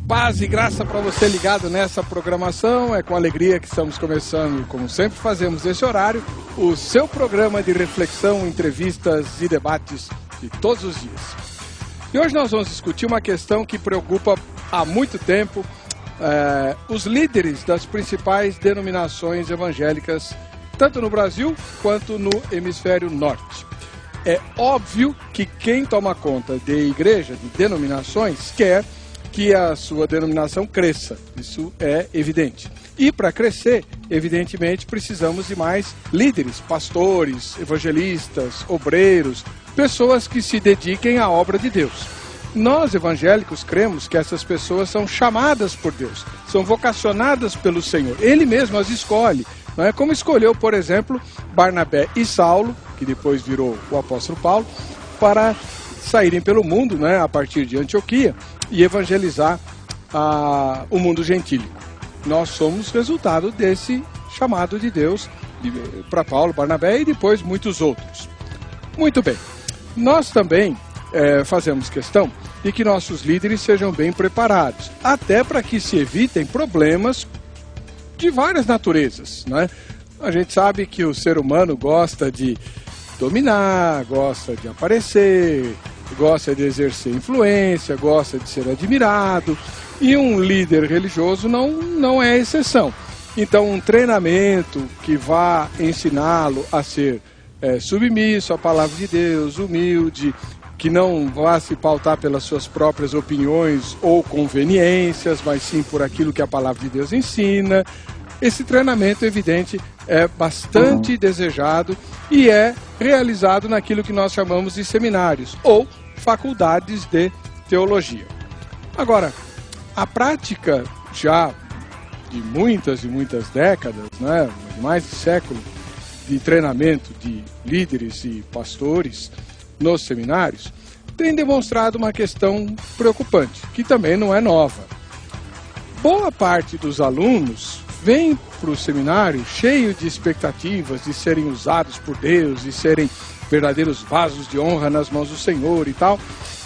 Paz e graça para você ligado nessa programação. É com alegria que estamos começando, como sempre fazemos nesse horário, o seu programa de reflexão, entrevistas e debates de todos os dias. E hoje nós vamos discutir uma questão que preocupa há muito tempo os líderes das principais denominações evangélicas, tanto no Brasil quanto no hemisfério norte. É óbvio que quem toma conta de igreja, de denominações, quer que a sua denominação cresça. Isso é evidente. E para crescer, evidentemente, precisamos de mais líderes, pastores, evangelistas, obreiros, pessoas que se dediquem à obra de Deus. Nós, evangélicos, cremos que essas pessoas são chamadas por Deus, são vocacionadas pelo Senhor. Ele mesmo as escolhe. Não é como escolheu, por exemplo, Barnabé e Saulo, que depois virou o apóstolo Paulo, para saírem pelo mundo, né, a partir de Antioquia, e evangelizar o mundo gentílico. Nós somos resultado desse chamado de Deus para Paulo, Barnabé e depois muitos outros. Muito bem, nós também fazemos questão de que nossos líderes sejam bem preparados, até para que se evitem problemas de várias naturezas, né? A gente sabe que o ser humano gosta de dominar, gosta de aparecer, gosta de exercer influência, gosta de ser admirado, e um líder religioso não é exceção. Então, um treinamento que vá ensiná-lo a ser submisso à palavra de Deus, humilde, que não vá se pautar pelas suas próprias opiniões ou conveniências, mas sim por aquilo que a palavra de Deus ensina. Esse treinamento, evidente, é bastante desejado e é realizado naquilo que nós chamamos de seminários ou faculdades de teologia. Agora, a prática já de muitas e muitas décadas, né, mais de século, de treinamento de líderes e pastores nos seminários, tem demonstrado uma questão preocupante, que também não é nova. Boa parte dos alunos vem para o seminário cheio de expectativas de serem usados por Deus, de serem verdadeiros vasos de honra nas mãos do Senhor e tal,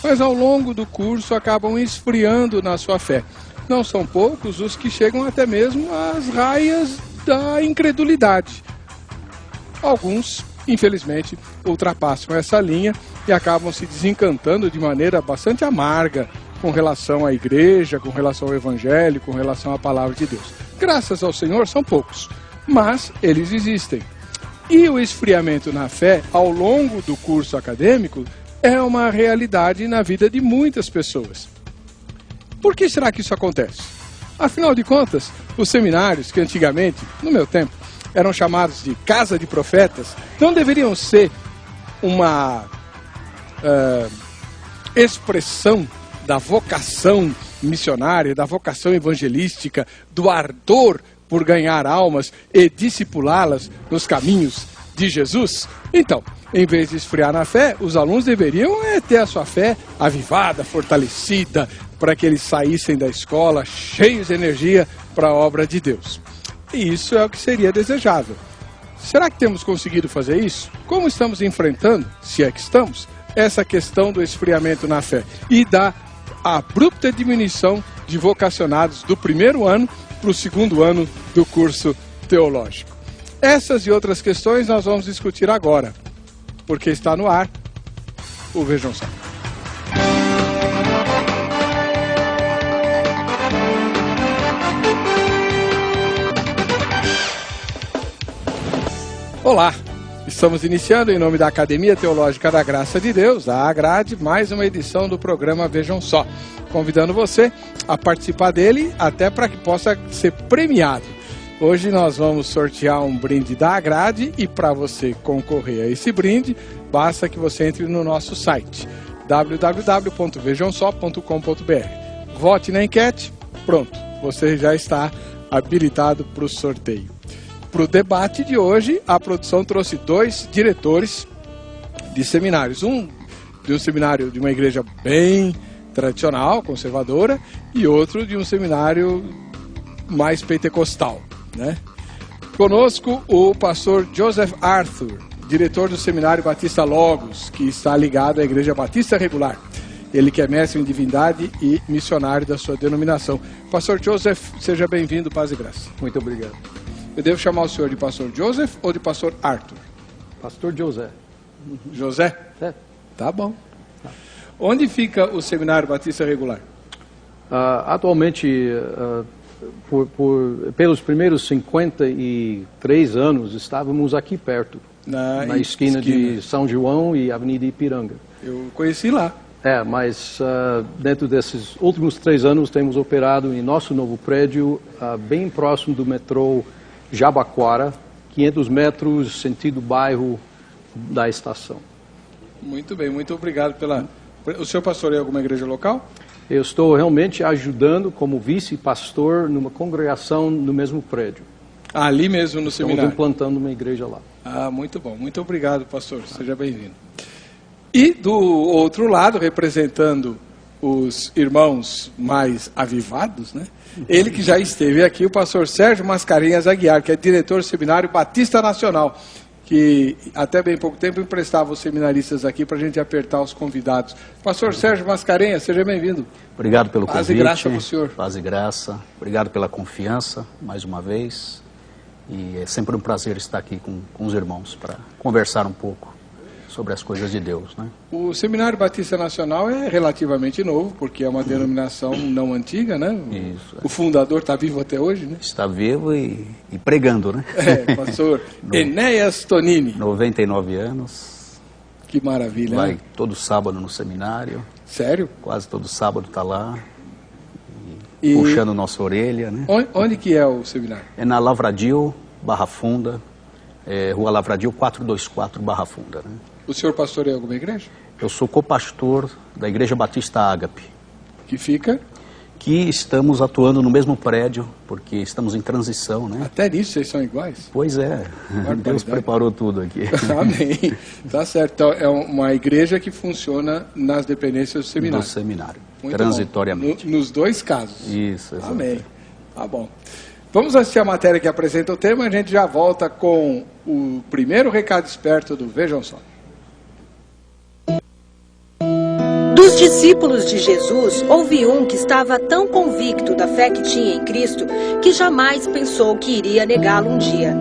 mas ao longo do curso acabam esfriando na sua fé. Não são poucos os que chegam até mesmo às raias da incredulidade. Alguns, infelizmente, ultrapassam essa linha e acabam se desencantando de maneira bastante amarga com relação à igreja, com relação ao evangelho, com relação à palavra de Deus. Graças ao Senhor, são poucos, mas eles existem. E o esfriamento na fé, ao longo do curso acadêmico, é uma realidade na vida de muitas pessoas. Por que será que isso acontece? Afinal de contas, os seminários, que antigamente, no meu tempo, eram chamados de casa de profetas, não deveriam ser uma expressão da vocação missionária, da vocação evangelística, do ardor por ganhar almas e discipulá-las nos caminhos de Jesus? Então, em vez de esfriar na fé, os alunos deveriam ter a sua fé avivada, fortalecida, para que eles saíssem da escola cheios de energia para a obra de Deus. E isso é o que seria desejável. Será que temos conseguido fazer isso? Como estamos enfrentando, se é que estamos, essa questão do esfriamento na fé e da abrupta diminuição de vocacionados do primeiro ano para o segundo ano do curso teológico? Essas e outras questões nós vamos discutir agora, porque está no ar o Vejam Só. Olá, estamos iniciando em nome da Academia Teológica da Graça de Deus, a AGRADE, mais uma edição do programa Vejam Só, convidando você a participar dele até para que possa ser premiado. Hoje nós vamos sortear um brinde da AGRADE e para você concorrer a esse brinde, basta que você entre no nosso site www.vejamsó.com.br. Vote na enquete, pronto, você já está habilitado para o sorteio. Para o debate de hoje, a produção trouxe 2 diretores de seminários. Um de um seminário de uma igreja bem tradicional, conservadora, e outro de um seminário mais pentecostal, né? Conosco o pastor Joseph Arthur, diretor do Seminário Batista Logos, que está ligado à Igreja Batista Regular. ele que é mestre em divindade e missionário da sua denominação. Pastor Joseph, seja bem-vindo, paz e graça. Muito obrigado. Eu devo chamar o senhor de pastor Joseph ou de pastor Arthur? Pastor José. José? É. Tá bom. Onde fica o Seminário Batista Regular? Atualmente, pelos primeiros 53 anos, estávamos aqui perto, na esquina de São João e Avenida Ipiranga. Eu conheci lá. Mas dentro desses últimos 3 anos temos operado em nosso novo prédio, bem próximo do metrô Jabaquara, 500 metros, sentido bairro da estação. Muito bem, muito obrigado pela... O senhor pastoreia alguma igreja local? Eu estou realmente ajudando como vice-pastor numa congregação no mesmo prédio. Ali mesmo no seminário? Estamos implantando uma igreja lá. Muito bom. Muito obrigado, pastor. Seja bem-vindo. E do outro lado, representando os irmãos mais avivados, né? Ele que já esteve aqui, o pastor Sérgio Mascarenhas Aguiar, que é diretor do Seminário Batista Nacional, que até bem pouco tempo emprestava os seminaristas aqui para a gente apertar os convidados. Pastor Sérgio Mascarenhas, seja bem-vindo. Obrigado pelo convite. Paz e graça para o senhor. Paz e graça. Obrigado pela confiança, mais uma vez. E é sempre um prazer estar aqui com os irmãos para conversar um pouco sobre as coisas de Deus, né? O Seminário Batista Nacional é relativamente novo, porque é uma denominação não antiga, né? Isso. O fundador está vivo até hoje, né? Está vivo e pregando, né? Pastor Enéas Tonini. 99 anos. Que maravilha, Vai né? todo sábado no seminário. Sério? Quase todo sábado está lá. Puxando nossa orelha, né? Onde que é o seminário? É na Lavradio, Barra Funda. Rua Lavradio 424, Barra Funda, né? O senhor pastoreia alguma igreja? Eu sou copastor da Igreja Batista Ágape. Que fica? Que estamos atuando no mesmo prédio, porque estamos em transição, né? Até nisso vocês são iguais? Pois é, Deus preparou tudo aqui. Amém. Tá certo. Então, é uma igreja que funciona nas dependências do seminário. Do seminário, muito transitoriamente. Nos dois casos. Isso, exatamente. Amém. Tá bom. Vamos assistir a matéria que apresenta o tema, a gente já volta com o primeiro recado esperto do Vejam Só. Dos discípulos de Jesus, houve um que estava tão convicto da fé que tinha em Cristo que jamais pensou que iria negá-lo um dia.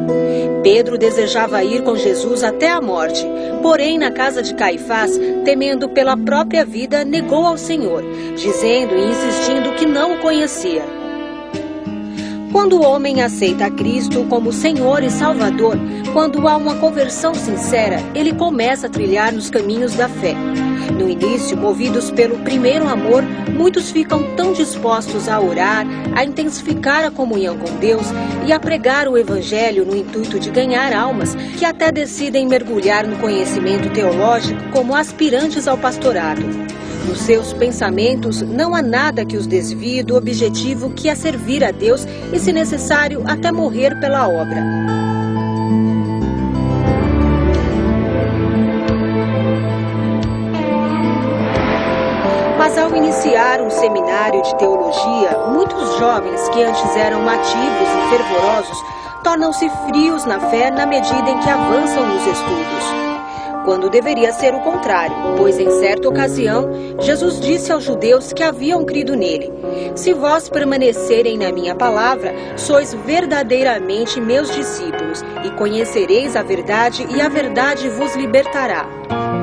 Pedro desejava ir com Jesus até a morte, porém na casa de Caifás, temendo pela própria vida, negou ao Senhor, dizendo e insistindo que não o conhecia. Quando o homem aceita a Cristo como Senhor e Salvador, quando há uma conversão sincera, ele começa a trilhar nos caminhos da fé. No início, movidos pelo primeiro amor, muitos ficam tão dispostos a orar, a intensificar a comunhão com Deus e a pregar o Evangelho no intuito de ganhar almas, que até decidem mergulhar no conhecimento teológico como aspirantes ao pastorado. Nos seus pensamentos, não há nada que os desvie do objetivo que é servir a Deus e, se necessário, até morrer pela obra. Mas ao iniciar um seminário de teologia, muitos jovens que antes eram ativos e fervorosos tornam-se frios na fé na medida em que avançam nos estudos. Quando deveria ser o contrário, pois em certa ocasião, Jesus disse aos judeus que haviam crido nele: "Se vós permanecerem na minha palavra, sois verdadeiramente meus discípulos, e conhecereis a verdade, e a verdade vos libertará."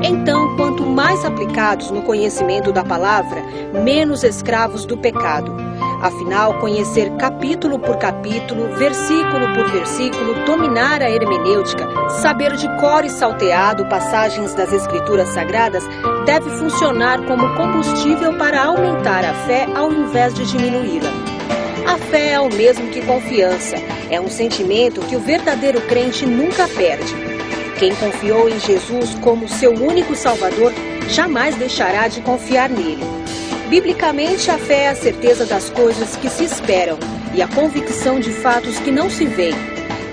Então, quanto mais aplicados no conhecimento da palavra, menos escravos do pecado. Afinal, conhecer capítulo por capítulo, versículo por versículo, dominar a hermenêutica, saber de cor e salteado passagens das Escrituras Sagradas, deve funcionar como combustível para aumentar a fé ao invés de diminuí-la. A fé é o mesmo que confiança, é um sentimento que o verdadeiro crente nunca perde. Quem confiou em Jesus como seu único Salvador, jamais deixará de confiar nele. Biblicamente, a fé é a certeza das coisas que se esperam e a convicção de fatos que não se veem.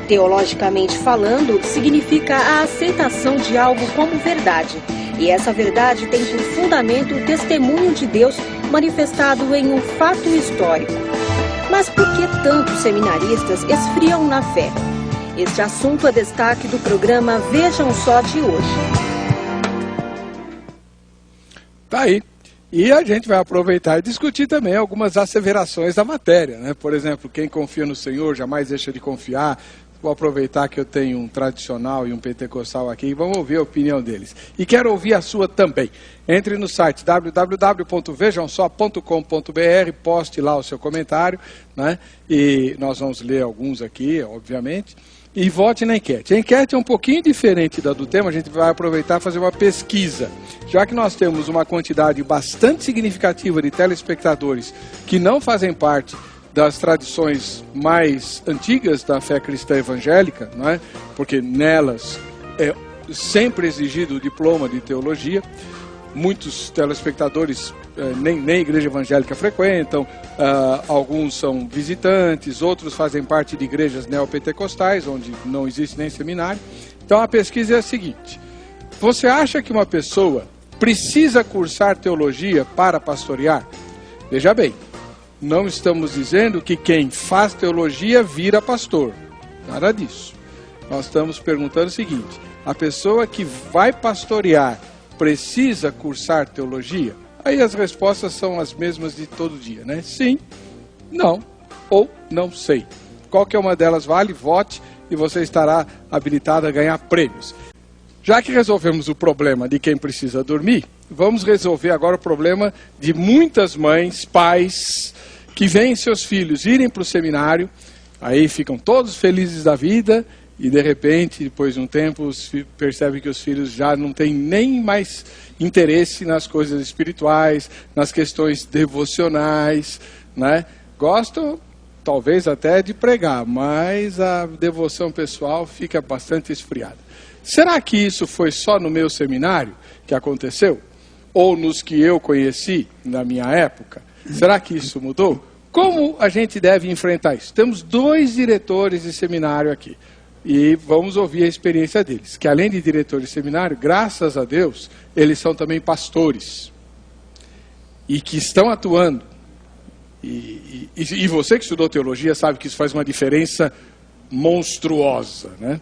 Teologicamente falando, significa a aceitação de algo como verdade. E essa verdade tem por fundamento o testemunho de Deus manifestado em um fato histórico. Mas por que tantos seminaristas esfriam na fé? Este assunto é destaque do programa Vejam Só de hoje. Tá aí. E a gente vai aproveitar e discutir também algumas asseverações da matéria, né? Por exemplo, quem confia no Senhor jamais deixa de confiar. Vou aproveitar que eu tenho um tradicional e um pentecostal aqui e vamos ouvir a opinião deles. E quero ouvir a sua também. Entre no site www.vejamsó.com.br, poste lá o seu comentário, né? E nós vamos ler alguns aqui, obviamente. E vote na enquete. A enquete é um pouquinho diferente da do tema, a gente vai aproveitar e fazer uma pesquisa. Já que nós temos uma quantidade bastante significativa de telespectadores que não fazem parte das tradições mais antigas da fé cristã evangélica, não é? Porque nelas é sempre exigido o diploma de teologia. Muitos telespectadores nem igreja evangélica frequentam, alguns são visitantes, outros fazem parte de igrejas neopentecostais, onde não existe nem seminário. Então a pesquisa é a seguinte: você acha que uma pessoa precisa cursar teologia para pastorear? Veja bem, não estamos dizendo que quem faz teologia vira pastor. Nada disso. Nós estamos perguntando o seguinte: a pessoa que vai pastorear precisa cursar teologia? Aí as respostas são as mesmas de todo dia, né? Sim, não ou não sei. Qualquer uma delas vale, vote e você estará habilitado a ganhar prêmios. Já que resolvemos o problema de quem precisa dormir, vamos resolver agora o problema de muitas mães, pais, que veem seus filhos irem para o seminário, aí ficam todos felizes da vida e de repente, depois de um tempo, percebem que os filhos já não têm nem mais interesse nas coisas espirituais, nas questões devocionais, né? Gostam, talvez até de pregar, mas a devoção pessoal fica bastante esfriada. Será que isso foi só no meu seminário que aconteceu? Ou nos que eu conheci na minha época? Será que isso mudou? Como a gente deve enfrentar isso? Temos 2 diretores de seminário aqui. E vamos ouvir a experiência deles. Que além de diretores de seminário, graças a Deus, eles são também pastores. E que estão atuando. E você que estudou teologia sabe que isso faz uma diferença monstruosa, né?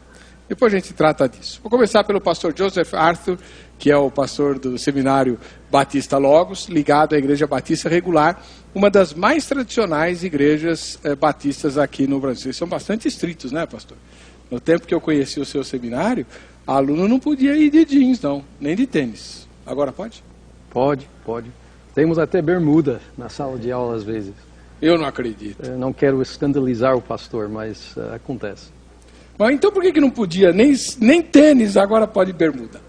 Depois a gente trata disso. Vou começar pelo pastor Joseph Arthur, que é o pastor do Seminário Batista Logos, ligado à Igreja Batista Regular, uma das mais tradicionais igrejas batistas aqui no Brasil. Eles são bastante estritos, né, pastor? No tempo que eu conheci o seu seminário, aluno não podia ir de jeans, não, nem de tênis. Agora pode? Pode. Temos até bermuda na sala de aula às vezes. Eu não acredito. Eu não quero escandalizar o pastor, mas acontece. Mas então por que não podia nem tênis, agora pode bermuda?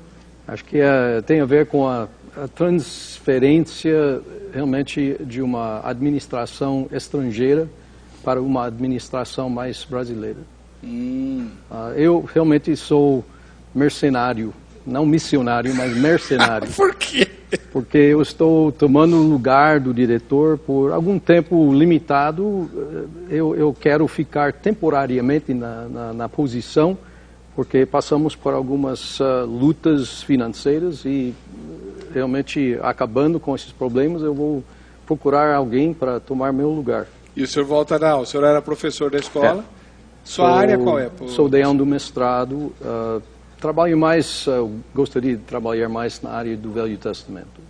Acho que tem a ver com a transferência realmente de uma administração estrangeira para uma administração mais brasileira. Eu realmente sou mercenário, não missionário, mas mercenário. Por quê? Porque eu estou tomando o lugar do diretor por algum tempo limitado. Eu quero ficar temporariamente na posição, porque passamos por algumas lutas financeiras e realmente acabando com esses problemas, eu vou procurar alguém para tomar meu lugar. E o senhor volta o senhor era professor da escola? Sua área qual é? Sou deão do mestrado. Trabalho mais, gostaria de trabalhar mais na área do Velho Testamento.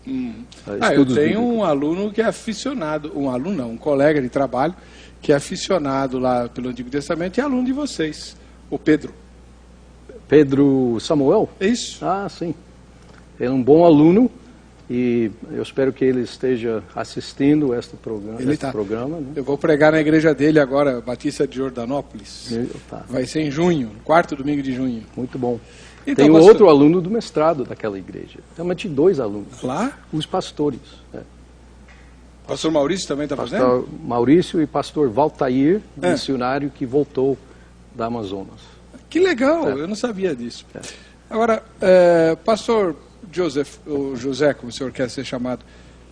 Eu tenho um aluno que é aficionado, um colega de trabalho que é aficionado lá pelo Antigo Testamento e é aluno de vocês, o Pedro. Pedro Samuel? Isso. Ah, sim. Ele é um bom aluno e eu espero que ele esteja assistindo este programa. Né? Eu vou pregar na igreja dele agora, Batista de Jordanópolis. Vai ser em junho, 4º domingo de junho. Muito bom. Então, tem outro aluno do mestrado daquela igreja. Realmente 2 alunos. Lá? Os pastores. Pastor Maurício também está fazendo? Pastor Maurício e pastor Valtair, missionário que voltou da Amazonas. Que legal, eu não sabia disso. Agora, pastor Joseph, ou José, como o senhor quer ser chamado,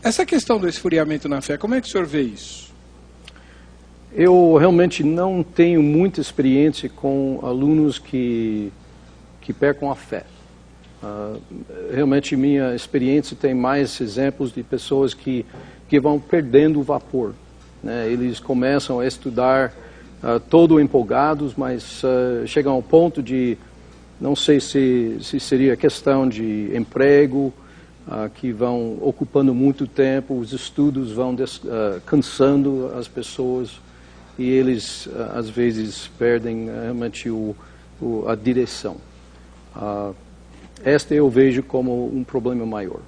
essa questão do esfriamento na fé, como é que o senhor vê isso? Eu realmente não tenho muita experiência com alunos que percam a fé. Realmente minha experiência tem mais exemplos de pessoas que vão perdendo o vapor. Né? Eles começam a estudar todo empolgados, mas chegam ao ponto de, não sei se seria questão de emprego, que vão ocupando muito tempo, os estudos vão cansando as pessoas e eles, às vezes, perdem realmente a direção. Esta eu vejo como um problema maior.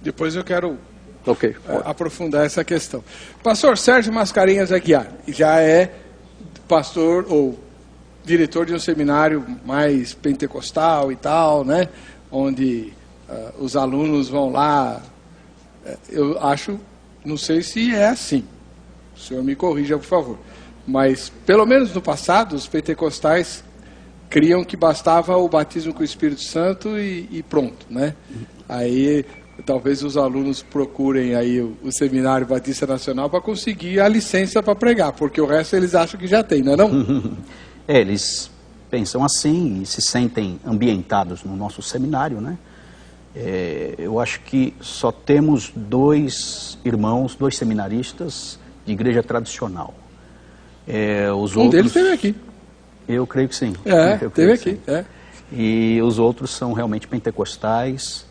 Depois eu quero Okay. aprofundar essa questão. Pastor Sérgio Mascarenhas Aguiar, já é pastor ou diretor de um seminário mais pentecostal e tal, né? Onde os alunos vão lá. Eu acho, não sei se é assim, o senhor me corrija, por favor, mas pelo menos no passado os pentecostais criam que bastava o batismo com o Espírito Santo e pronto, né? Aí talvez os alunos procurem aí o Seminário Batista Nacional para conseguir a licença para pregar, porque o resto eles acham que já tem, não é não? Eles pensam assim e se sentem ambientados no nosso seminário, né? Eu acho que só temos 2 irmãos, 2 seminaristas de igreja tradicional. Um deles esteve aqui. Eu creio que sim. Esteve aqui. E os outros são realmente pentecostais.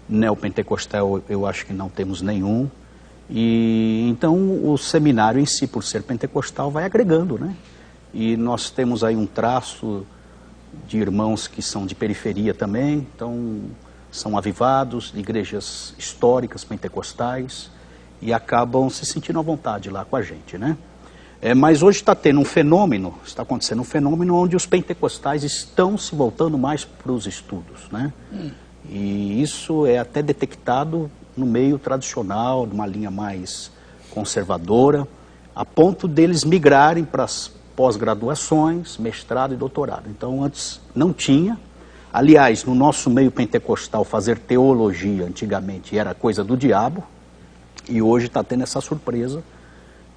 Neopentecostal eu acho que não temos nenhum. E então o seminário em si, por ser pentecostal, vai agregando, né? E nós temos aí um traço de irmãos que são de periferia também, então são avivados, de igrejas históricas pentecostais, e acabam se sentindo à vontade lá com a gente, né? Mas hoje está acontecendo um fenômeno onde os pentecostais estão se voltando mais para os estudos, né? E isso é até detectado no meio tradicional, numa linha mais conservadora, a ponto deles migrarem para as pós-graduações, mestrado e doutorado. Então antes não tinha. Aliás, no nosso meio pentecostal, fazer teologia antigamente era coisa do diabo, e hoje está tendo essa surpresa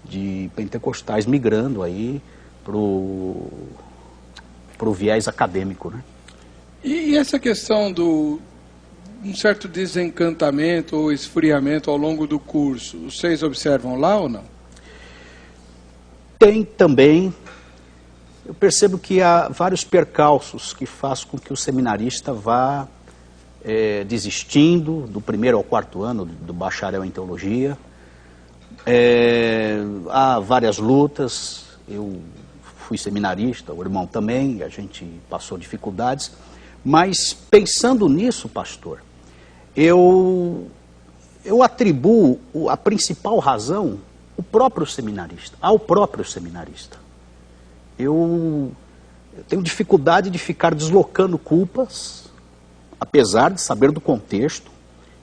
de pentecostais migrando aí pro viés acadêmico, né? E essa questão do um certo desencantamento ou esfriamento ao longo do curso, vocês observam lá ou não? Tem também. Eu percebo que há vários percalços que fazem com que o seminarista vá desistindo do 1º ao 4º ano do bacharel em teologia. Há várias lutas. Eu fui seminarista, o irmão também, a gente passou dificuldades. Mas pensando nisso, pastor, eu atribuo a principal razão ao próprio seminarista. Eu tenho dificuldade de ficar deslocando culpas, apesar de saber do contexto,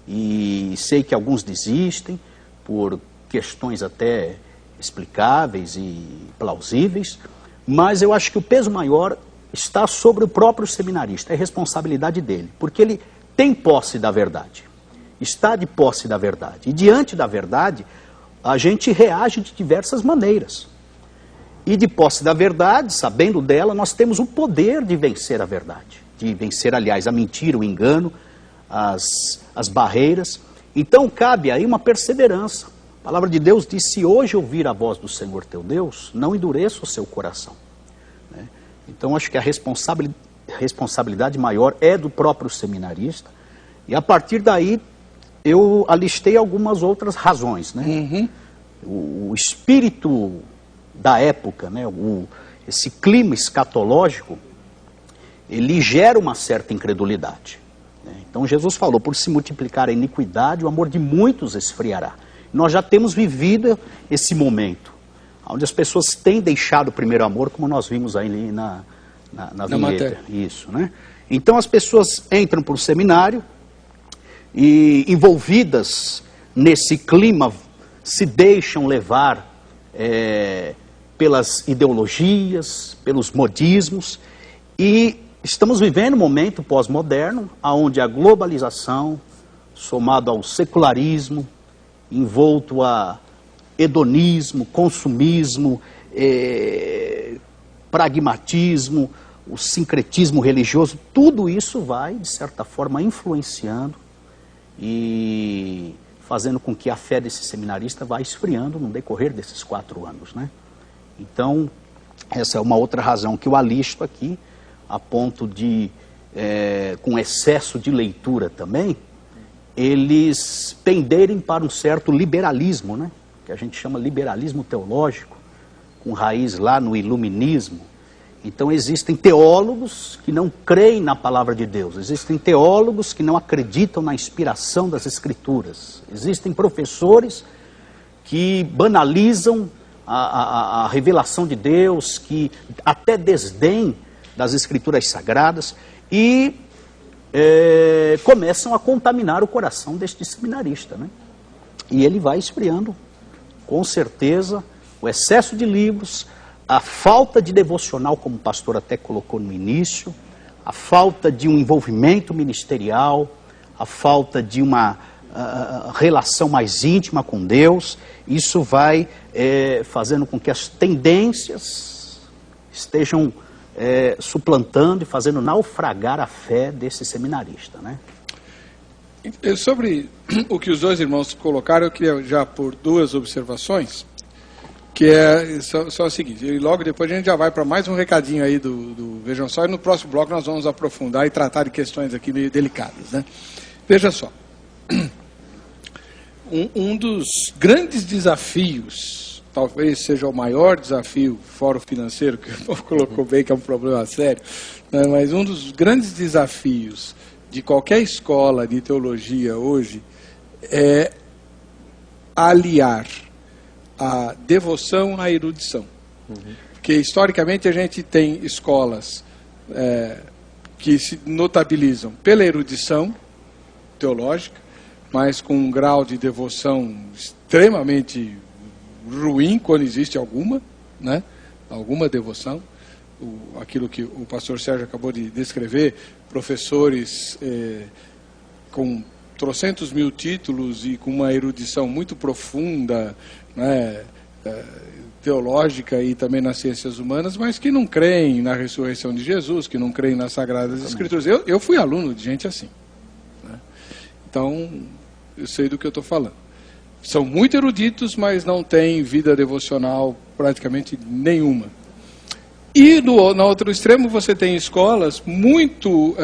e sei que alguns desistem por questões até explicáveis e plausíveis, mas eu acho que o peso maior está sobre o próprio seminarista, é responsabilidade dele, porque ele tem posse da verdade, está de posse da verdade, e diante da verdade a gente reage de diversas maneiras. E de posse da verdade, sabendo dela, nós temos o poder de vencer a verdade, de vencer, aliás, a mentira, o engano, as barreiras. Então cabe aí uma perseverança. A palavra de Deus diz: se hoje ouvir a voz do Senhor teu Deus, não endureça o seu coração. Então acho que a responsabilidade maior é do próprio seminarista, e a partir daí eu alistei algumas outras razões, né? O espírito da época, né? Esse clima escatológico, ele gera uma certa incredulidade, né? Então Jesus falou: por se multiplicar a iniquidade, o amor de muitos esfriará. Nós já temos vivido esse momento, onde as pessoas têm deixado o primeiro amor, como nós vimos aí na vinheta. Isso, né? Então as pessoas entram para o seminário e, envolvidas nesse clima, se deixam levar pelas ideologias, pelos modismos, e estamos vivendo um momento pós-moderno, onde a globalização, somado ao secularismo, envolto a hedonismo, consumismo, pragmatismo, o sincretismo religioso, tudo isso vai, de certa forma, influenciando e fazendo com que a fé desse seminarista vá esfriando no decorrer desses 4 anos, né? Então, essa é uma outra razão que eu alisto aqui, a ponto de, com excesso de leitura também, eles penderem para um certo liberalismo, né? Que a gente chama liberalismo teológico, com raiz lá no iluminismo. Então existem teólogos que não creem na palavra de Deus, existem teólogos que não acreditam na inspiração das Escrituras, existem professores que banalizam a revelação de Deus, que até desdém das Escrituras Sagradas e começam a contaminar o coração deste seminarista, né? E ele vai esfriando, com certeza, o excesso de livros, a falta de devocional, como o pastor até colocou no início, a falta de um envolvimento ministerial, a falta de uma relação mais íntima com Deus, isso vai fazendo com que as tendências estejam suplantando e fazendo naufragar a fé desse seminarista, né? Sobre o que os dois irmãos colocaram, eu queria já pôr duas observações, que são as seguintes, e logo depois a gente já vai para mais um recadinho aí do Vejam Só, e no próximo bloco nós vamos aprofundar e tratar de questões aqui meio delicadas, né? Veja só, um dos grandes desafios, talvez seja o maior desafio, fora o financeiro, que o povo colocou bem que é um problema sério, né? Mas um dos grandes desafios de qualquer escola de teologia hoje é aliar a devoção à erudição. Porque historicamente a gente tem escolas que se notabilizam pela erudição teológica, mas com um grau de devoção extremamente ruim, quando existe alguma, né? Alguma devoção. Aquilo que o pastor Sérgio acabou de descrever, professores com trocentos mil títulos e com uma erudição muito profunda, né, teológica e também nas ciências humanas, mas que não creem na ressurreição de Jesus, que não creem nas Sagradas Escrituras. Eu fui aluno de gente assim, né? Então, eu sei do que eu estou falando. São muito eruditos, mas não têm vida devocional praticamente nenhuma. E no outro extremo você tem escolas muito...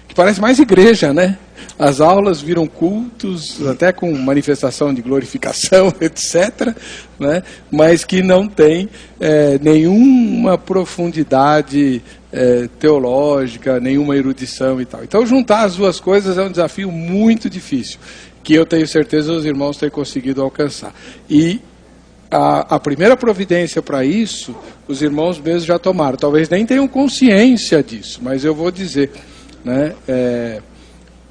que parece mais igreja, né? As aulas viram cultos, até com manifestação de glorificação, etc., né? Mas que não tem nenhuma profundidade teológica, nenhuma erudição e tal. Então, juntar as duas coisas é um desafio muito difícil, que eu tenho certeza os irmãos têm conseguido alcançar. E a primeira providência para isso, os irmãos mesmos já tomaram. Talvez nem tenham consciência disso, mas eu vou dizer, né?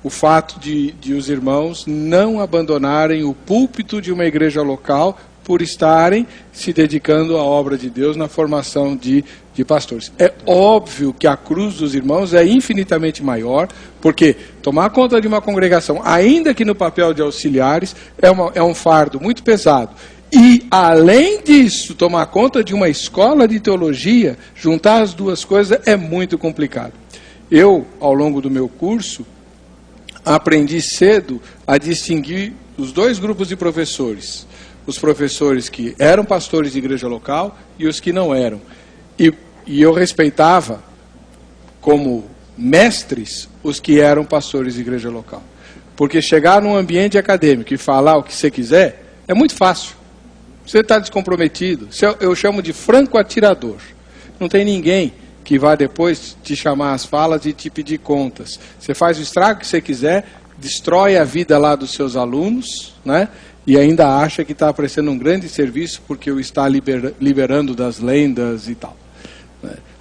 O fato de os irmãos não abandonarem o púlpito de uma igreja local por estarem se dedicando à obra de Deus na formação de pastores. É óbvio que a cruz dos irmãos é infinitamente maior, porque tomar conta de uma congregação, ainda que no papel de auxiliares, é um fardo muito pesado. E, além disso, tomar conta de uma escola de teologia, juntar as duas coisas é muito complicado. Eu, ao longo do meu curso, aprendi cedo a distinguir os dois grupos de professores. Os professores que eram pastores de igreja local e os que não eram. E eu respeitava, como mestres, os que eram pastores de igreja local. Porque chegar num ambiente acadêmico e falar o que você quiser, é muito fácil. Você está descomprometido. Eu chamo de franco atirador. Não tem ninguém que vai depois te chamar as falas e te pedir contas. Você faz o estrago que você quiser, destrói a vida lá dos seus alunos, né? E ainda acha que está prestando um grande serviço porque o está liberando das lendas e tal.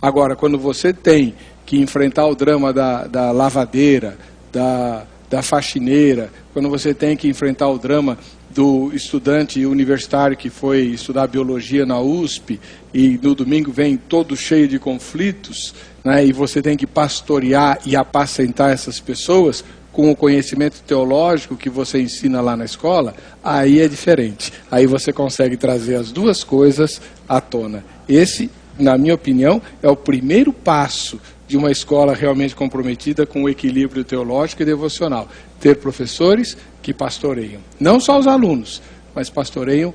Agora, quando você tem que enfrentar o drama da lavadeira, da faxineira, quando você tem que enfrentar o drama do estudante universitário que foi estudar biologia na USP e no domingo vem todo cheio de conflitos, né, e você tem que pastorear e apacentar essas pessoas com o conhecimento teológico que você ensina lá na escola, aí é diferente. Aí você consegue trazer as duas coisas à tona. Esse, na minha opinião, é o primeiro passo de uma escola realmente comprometida com o equilíbrio teológico e devocional. Ter professores que pastoreiam. Não só os alunos, mas pastoreiam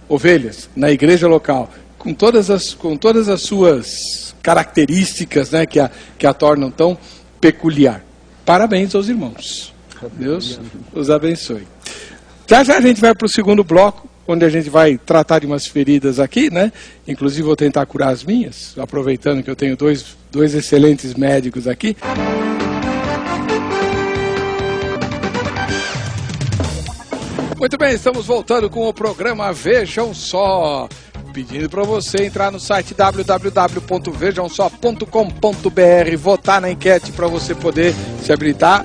ovelhas na igreja local, com todas as suas características, né, que a tornam tão peculiar. Parabéns aos irmãos. Deus os abençoe. Já já a gente vai para o segundo bloco, onde a gente vai tratar de umas feridas aqui, né? Inclusive vou tentar curar as minhas, aproveitando que eu tenho dois excelentes médicos aqui. Muito bem, estamos voltando com o programa Vejam Só. Pedindo para você entrar no site www.vejamsó.com.br, votar na enquete para você poder se habilitar,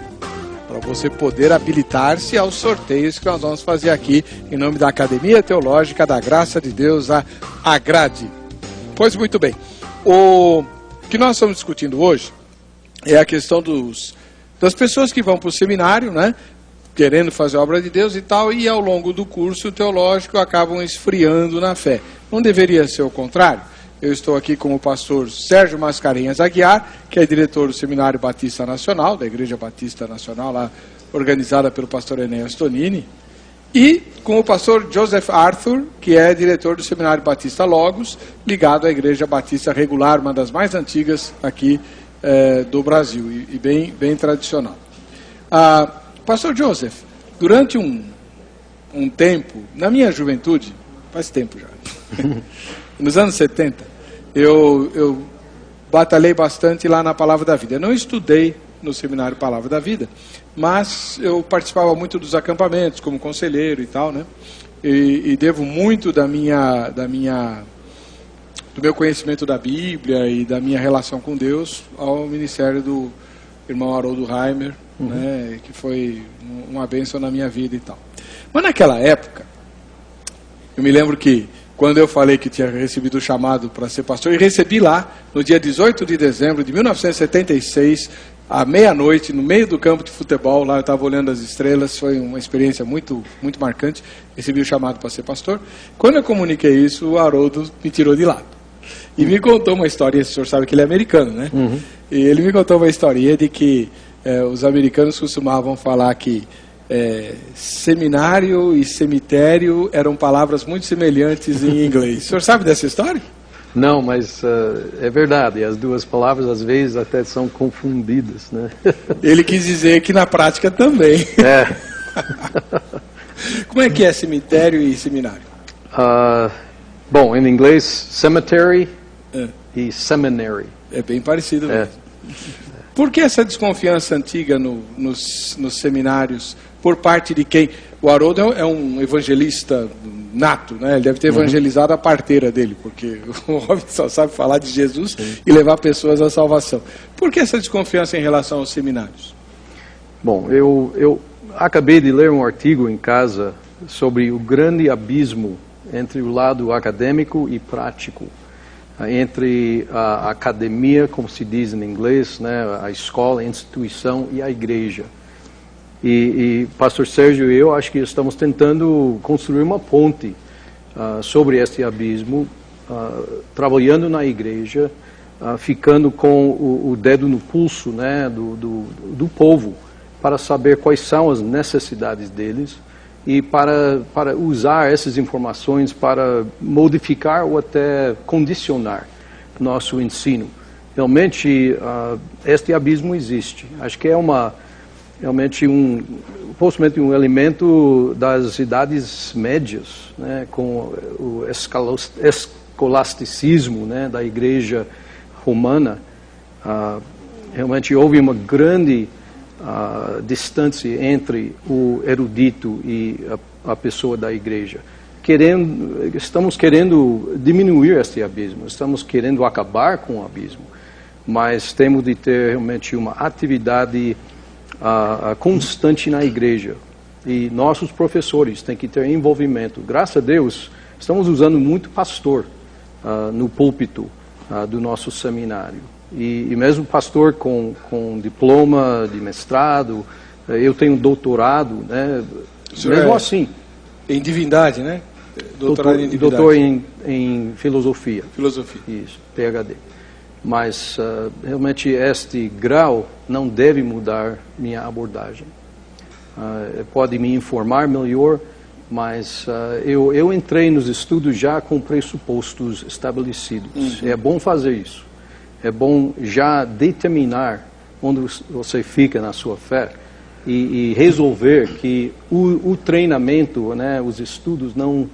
para você poder habilitar-se aos sorteios que nós vamos fazer aqui em nome da Academia Teológica da Graça de Deus, a Agrade. Pois muito bem, o que nós estamos discutindo hoje é a questão das pessoas que vão para o seminário, né? Querendo fazer a obra de Deus e tal, e ao longo do curso teológico acabam esfriando na fé. Não deveria ser o contrário? Eu estou aqui com o pastor Sérgio Mascarenhas Aguiar, que é diretor do Seminário Batista Nacional, da Igreja Batista Nacional, lá organizada pelo pastor Enéas Tonini, e com o pastor Joseph Arthur, que é diretor do Seminário Batista Logos, ligado à Igreja Batista Regular, uma das mais antigas aqui do Brasil, e bem tradicional. Pastor Joseph, durante um tempo, na minha juventude, faz tempo já, nos anos 70, eu batalhei bastante lá na Palavra da Vida. Eu não estudei no Seminário Palavra da Vida, mas eu participava muito dos acampamentos como conselheiro e tal, né? E devo muito do meu conhecimento da Bíblia e da minha relação com Deus ao ministério do irmão Haroldo Reimer, né, que foi uma bênção na minha vida e tal. Mas naquela época, eu me lembro que quando eu falei que tinha recebido o chamado para ser pastor, e recebi lá, no dia 18 de dezembro de 1976, à meia-noite, no meio do campo de futebol, lá eu estava olhando as estrelas, foi uma experiência muito, muito marcante, recebi o chamado para ser pastor. Quando eu comuniquei isso, o Haroldo me tirou de lado. E me contou uma história, o senhor sabe que ele é americano, né? E ele me contou uma historinha de que os americanos costumavam falar que seminário e cemitério eram palavras muito semelhantes em inglês. O senhor sabe dessa história? Não, mas é verdade. As duas palavras às vezes até são confundidas, né? Ele quis dizer que na prática também. Como é que é cemitério e seminário? Bom, em inglês, cemetery e seminary. É bem parecido mesmo. Por que essa desconfiança antiga nos seminários, por parte de quem? O Haroldo é um evangelista nato, né? Ele deve ter evangelizado a parteira dele, porque o homem só sabe falar de Jesus e levar pessoas à salvação. Por que essa desconfiança em relação aos seminários? Bom, eu acabei de ler um artigo em casa sobre o grande abismo entre o lado acadêmico e prático, entre a academia, como se diz em inglês, né, a escola, a instituição e a igreja. E pastor Sérgio e eu acho que estamos tentando construir uma ponte sobre este abismo, trabalhando na igreja, ficando com o dedo no pulso, né, do povo, para saber quais são as necessidades deles e para usar essas informações para modificar ou até condicionar nosso ensino. Realmente, este abismo existe. Acho que é realmente possivelmente um elemento das idades médias, né, com o escolasticismo, né, da igreja romana. Realmente houve uma grande distância entre o erudito e a pessoa da igreja. Estamos querendo diminuir este abismo, estamos querendo acabar com o abismo, mas temos de ter realmente uma atividade constante na igreja. E nossos professores têm que ter envolvimento. Graças a Deus, estamos usando muito pastor no púlpito do nosso seminário. E mesmo pastor com diploma de mestrado, eu tenho doutorado, né? Mesmo assim. Em divindade, né? Doutorado em divindade. Doutor em filosofia. Filosofia. Isso, PhD. Mas realmente este grau não deve mudar minha abordagem. Pode me informar melhor, mas eu entrei nos estudos já com pressupostos estabelecidos. É bom fazer isso. É bom já determinar onde você fica na sua fé, e resolver que o treinamento, né, os estudos não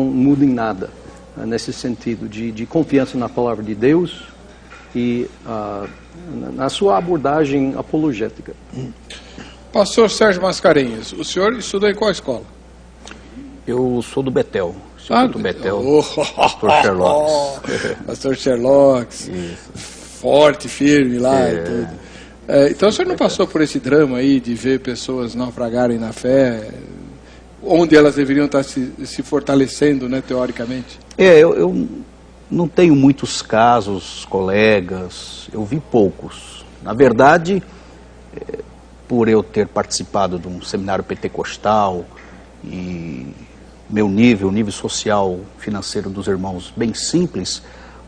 mudem nada nesse sentido de confiança na palavra de Deus e na sua abordagem apologética. Pastor Sérgio Mascarenhas, o senhor estudou em qual escola? Eu sou do Betel, Instituto Betel, Pastor Sherlock. Pastor Sherlock, forte, firme lá e tudo. Então o senhor não passou por esse drama aí de ver pessoas naufragarem na fé, onde elas deveriam estar se fortalecendo, né, teoricamente? Eu não tenho muitos casos, colegas, eu vi poucos. Na verdade, por eu ter participado de um seminário pentecostal e o nível social financeiro dos irmãos bem simples,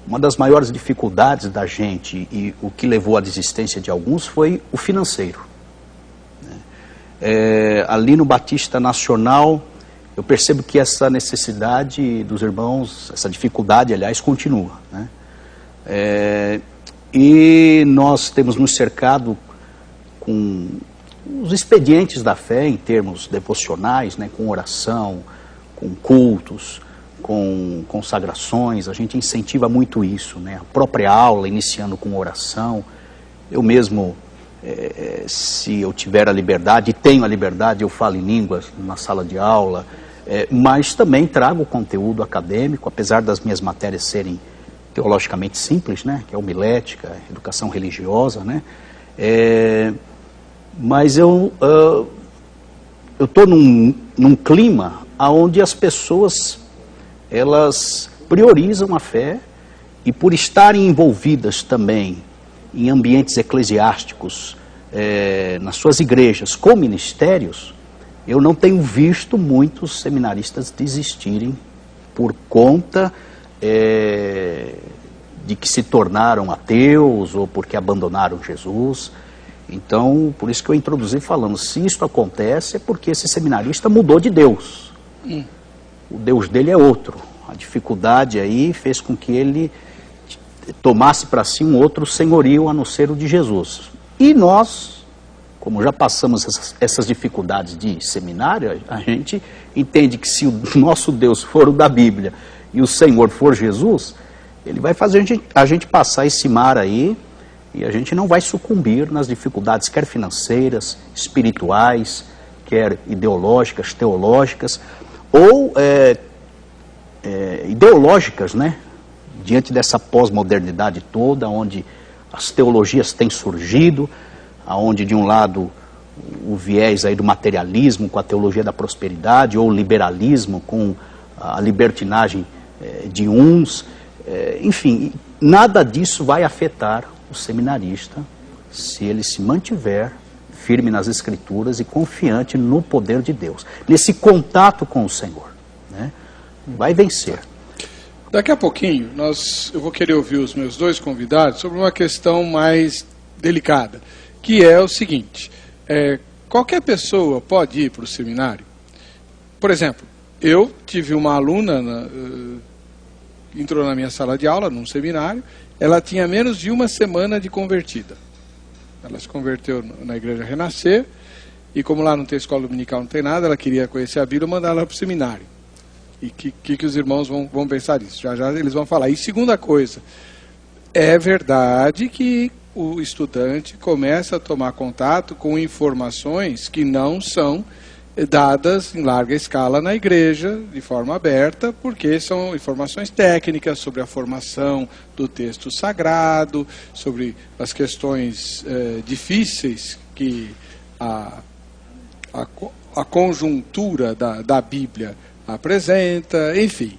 uma das maiores dificuldades da gente e o que levou à desistência de alguns foi o financeiro. Ali no Batista Nacional, eu percebo que essa necessidade dos irmãos, essa dificuldade, aliás, continua, né? E nós temos nos cercado com os expedientes da fé em termos devocionais, né, com oração, com cultos, com consagrações. A gente incentiva muito isso, né? A própria aula, iniciando com oração. Eu mesmo, se eu tiver a liberdade, e tenho a liberdade, eu falo em línguas na sala de aula, mas também trago conteúdo acadêmico, apesar das minhas matérias serem teologicamente simples, né? Que é homilética, educação religiosa, né? Mas eu estou num clima onde as pessoas, elas priorizam a fé, e por estarem envolvidas também em ambientes eclesiásticos, nas suas igrejas, com ministérios, eu não tenho visto muitos seminaristas desistirem por conta de que se tornaram ateus ou porque abandonaram Jesus. Então, por isso que eu introduzi falando, se isso acontece é porque esse seminarista mudou de Deus. O Deus dele é outro. A dificuldade aí fez com que ele tomasse para si um outro senhorio a não ser o de Jesus. E nós, como já passamos essas dificuldades de seminário, a gente entende que se o nosso Deus for o da Bíblia e o Senhor for Jesus, ele vai fazer a gente passar esse mar aí, e a gente não vai sucumbir nas dificuldades, quer financeiras, espirituais, quer ideológicas, teológicas, ou ideológicas, né? Diante dessa pós-modernidade toda, onde as teologias têm surgido, onde de um lado o viés aí do materialismo com a teologia da prosperidade, ou o liberalismo com a libertinagem de uns, enfim, nada disso vai afetar o seminarista se ele se mantiver firme nas Escrituras e confiante no poder de Deus, nesse contato com o Senhor, né? Vai vencer. Daqui a pouquinho, eu vou querer ouvir os meus dois convidados sobre uma questão mais delicada, que é o seguinte: qualquer pessoa pode ir para o seminário? Por exemplo, eu tive uma aluna, entrou na minha sala de aula, num seminário, ela tinha menos de uma semana de convertida. Ela se converteu na Igreja Renascer, e como lá não tem escola dominical, não tem nada, ela queria conhecer a Bíblia, mandar ela para o seminário. E que os irmãos vão pensar nisso? Já eles vão falar. E segunda coisa, é verdade que o estudante começa a tomar contato com informações que não são dadas em larga escala na igreja, de forma aberta, porque são informações técnicas sobre a formação do texto sagrado, sobre as questões difíceis que a conjuntura da Bíblia apresenta, enfim.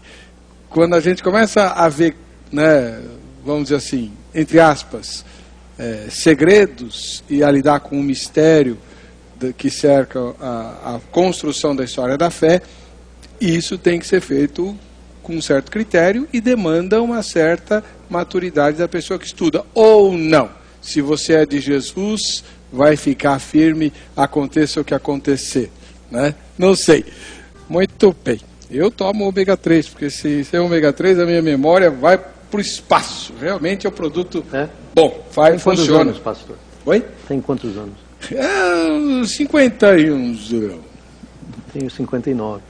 Quando a gente começa a ver, né, vamos dizer assim, entre aspas, segredos e a lidar com o mistério que cerca a construção da história da fé, isso tem que ser feito com um certo critério e demanda uma certa maturidade da pessoa que estuda, ou não. Se você é de Jesus, vai ficar firme, aconteça o que acontecer, né? Não sei. Muito bem. Eu tomo ômega 3, porque se é ômega 3, a minha memória vai para o espaço. Realmente é um produto bom, funciona. Quantos anos, pastor? Oi? Tem quantos anos? 51. Tenho 59.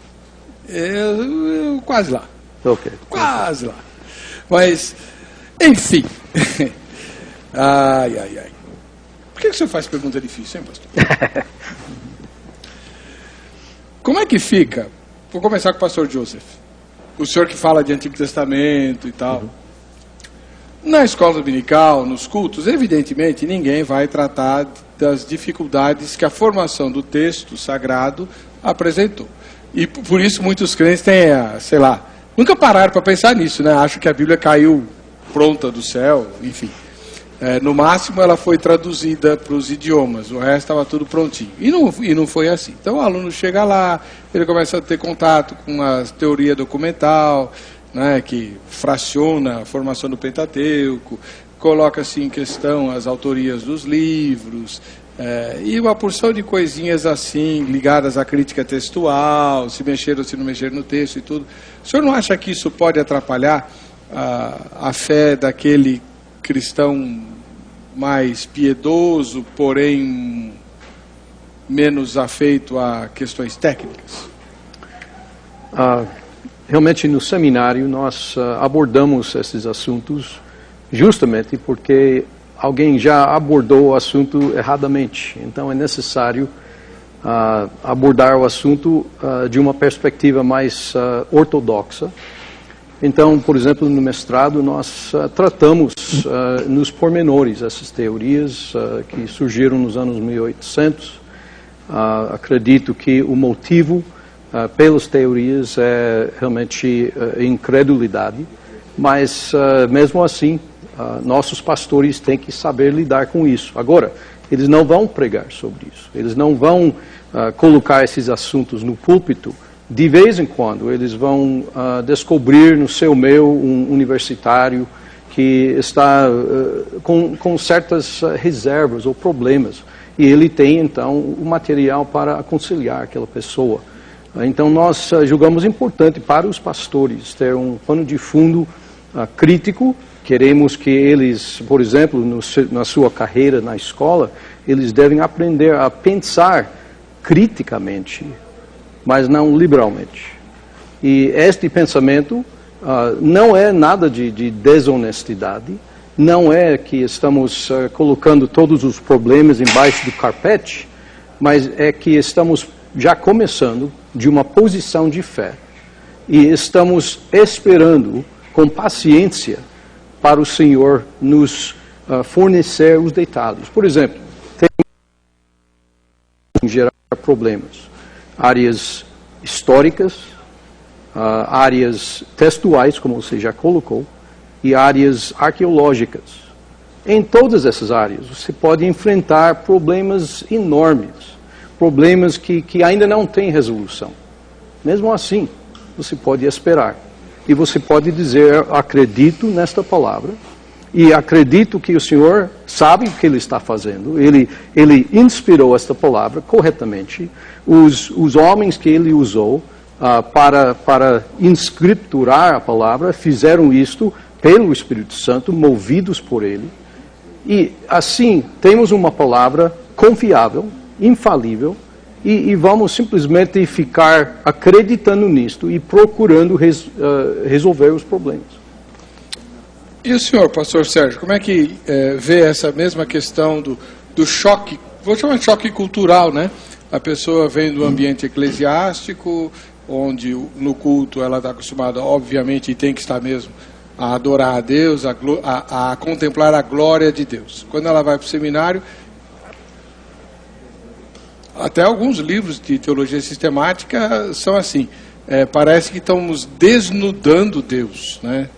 Quase lá. Ok. Quase lá. Mas, enfim. Ai. Por que o senhor faz pergunta difícil, hein, pastor? Como é que fica? Vou começar com o pastor Joseph. O senhor que fala de Antigo Testamento e tal. Na escola dominical, nos cultos, evidentemente, ninguém vai tratar das dificuldades que a formação do texto sagrado apresentou. E por isso muitos crentes têm, nunca pararam para pensar nisso, né? Acham que a Bíblia caiu pronta do céu, enfim. No máximo ela foi traduzida para os idiomas, o resto estava tudo prontinho. E não foi assim. Então o aluno chega lá, ele começa a ter contato com a teoria documental, né, que fraciona a formação do Pentateuco, coloca-se em questão as autorias dos livros, e uma porção de coisinhas assim, ligadas à crítica textual, se mexer ou se não mexer no texto e tudo. O senhor não acha que isso pode atrapalhar a fé daquele cristão mais piedoso, porém menos afeito a questões técnicas? Realmente no seminário nós abordamos esses assuntos justamente porque alguém já abordou o assunto erradamente. Então é necessário abordar o assunto de uma perspectiva mais ortodoxa. Então, por exemplo, no mestrado nós tratamos nos pormenores essas teorias que surgiram nos anos 1800. Acredito que o motivo pelas teorias é realmente incredulidade, mas mesmo assim nossos pastores têm que saber lidar com isso. Agora, eles não vão pregar sobre isso, eles não vão colocar esses assuntos no púlpito. De vez em quando eles vão descobrir no seu meio um universitário que está com certas reservas ou problemas, e ele tem então o material para aconselhar aquela pessoa. Então nós julgamos importante para os pastores ter um pano de fundo crítico. Queremos que eles, por exemplo, na sua carreira na escola, eles devem aprender a pensar criticamente, mas não liberalmente. E este pensamento não é nada de desonestidade, não é que estamos colocando todos os problemas embaixo do carpete, mas é que estamos já começando de uma posição de fé e estamos esperando com paciência para o Senhor nos fornecer os detalhes. Por exemplo, tem gerar problemas, áreas históricas, áreas textuais, como você já colocou, e áreas arqueológicas. Em todas essas áreas, você pode enfrentar problemas enormes, problemas que ainda não têm resolução. Mesmo assim, você pode esperar. E você pode dizer, acredito nesta palavra, e acredito que o Senhor sabe o que Ele está fazendo. Ele inspirou esta palavra corretamente. Os homens que Ele usou para inscriturar a palavra fizeram isto pelo Espírito Santo, movidos por Ele. E assim, temos uma palavra confiável, infalível, e vamos simplesmente ficar acreditando nisto e procurando resolver os problemas. E o senhor, pastor Sérgio, como é que vê essa mesma questão do choque, vou chamar de choque cultural, né? A pessoa vem do ambiente eclesiástico, onde no culto ela está acostumada, obviamente, e tem que estar mesmo, a adorar a Deus, a contemplar a glória de Deus. Quando ela vai para o seminário, até alguns livros de teologia sistemática são assim, parece que estamos desnudando Deus, né?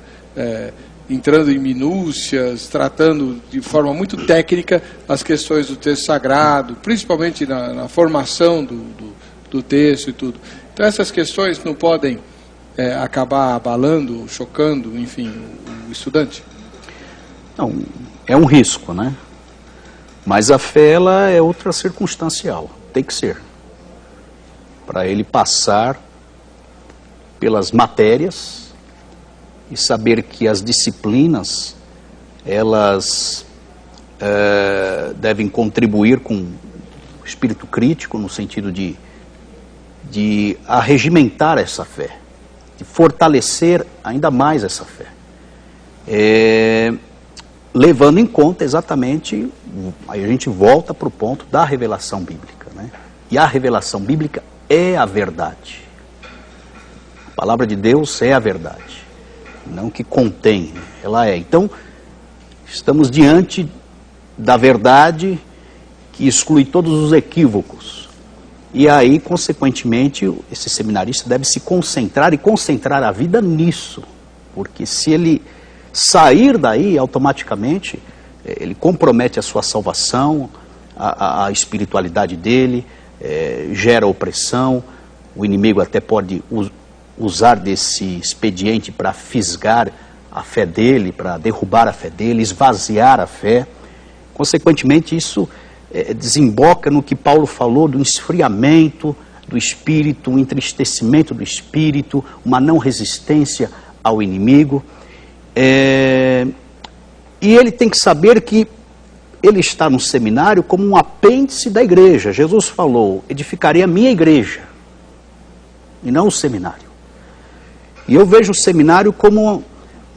Entrando em minúcias, tratando de forma muito técnica as questões do texto sagrado, principalmente na formação do texto e tudo. Então essas questões não podem acabar abalando, chocando, enfim, o estudante? Não, é um risco, né? Mas a fé, ela é outra circunstancial, tem que ser. Para ele passar pelas matérias e saber que as disciplinas, elas devem contribuir com espírito crítico, no sentido de arregimentar essa fé, de fortalecer ainda mais essa fé. Levando em conta exatamente, aí a gente volta para o ponto da revelação bíblica, né? E a revelação bíblica é a verdade. A palavra de Deus é a verdade, não que contém, ela é. Então, estamos diante da verdade que exclui todos os equívocos. E aí, consequentemente, esse seminarista deve se concentrar e concentrar a vida nisso, porque se ele sair daí, automaticamente, ele compromete a sua salvação, a espiritualidade dele, gera opressão, o inimigo até pode usar desse expediente para fisgar a fé dele, para derrubar a fé dele, esvaziar a fé. Consequentemente, isso desemboca no que Paulo falou do esfriamento do espírito, um entristecimento do espírito, uma não resistência ao inimigo. E ele tem que saber que ele está no seminário como um apêndice da igreja. Jesus falou, edificarei a minha igreja, e não o seminário. E eu vejo o seminário como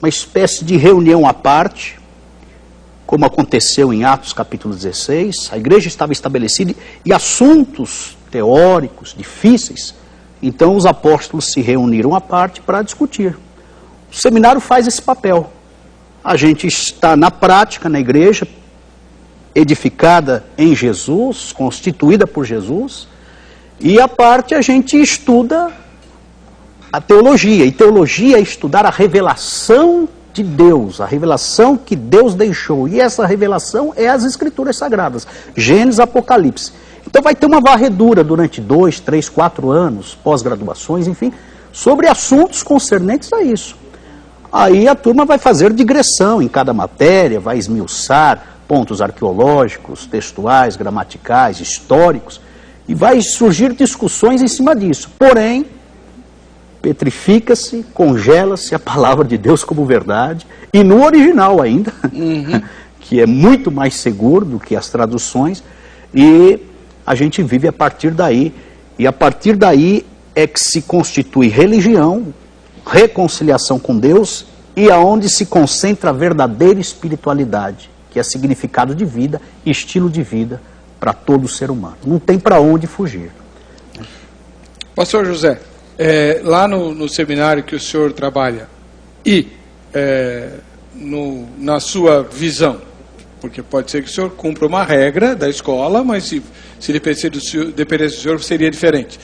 uma espécie de reunião à parte, como aconteceu em Atos capítulo 16, a igreja estava estabelecida e assuntos teóricos, difíceis, então os apóstolos se reuniram à parte para discutir. O seminário faz esse papel. A gente está na prática, na igreja, edificada em Jesus, constituída por Jesus, e à parte a gente estuda a teologia. E teologia é estudar a revelação de Deus, a revelação que Deus deixou. E essa revelação é as Escrituras Sagradas, Gênesis, Apocalipse. Então vai ter uma varredura durante 2, 3, 4 anos, pós-graduações, enfim, sobre assuntos concernentes a isso. Aí a turma vai fazer digressão em cada matéria, vai esmiuçar pontos arqueológicos, textuais, gramaticais, históricos, e vai surgir discussões em cima disso. Porém, petrifica-se, congela-se a palavra de Deus como verdade, e no original ainda, que é muito mais seguro do que as traduções, e a gente vive a partir daí, e a partir daí é que se constitui religião, reconciliação com Deus, e aonde se concentra a verdadeira espiritualidade, que é significado de vida, estilo de vida para todo ser humano. Não tem para onde fugir. Pastor José, lá no seminário que o senhor trabalha, e na sua visão, porque pode ser que o senhor cumpra uma regra da escola, mas se dependesse do senhor seria diferente.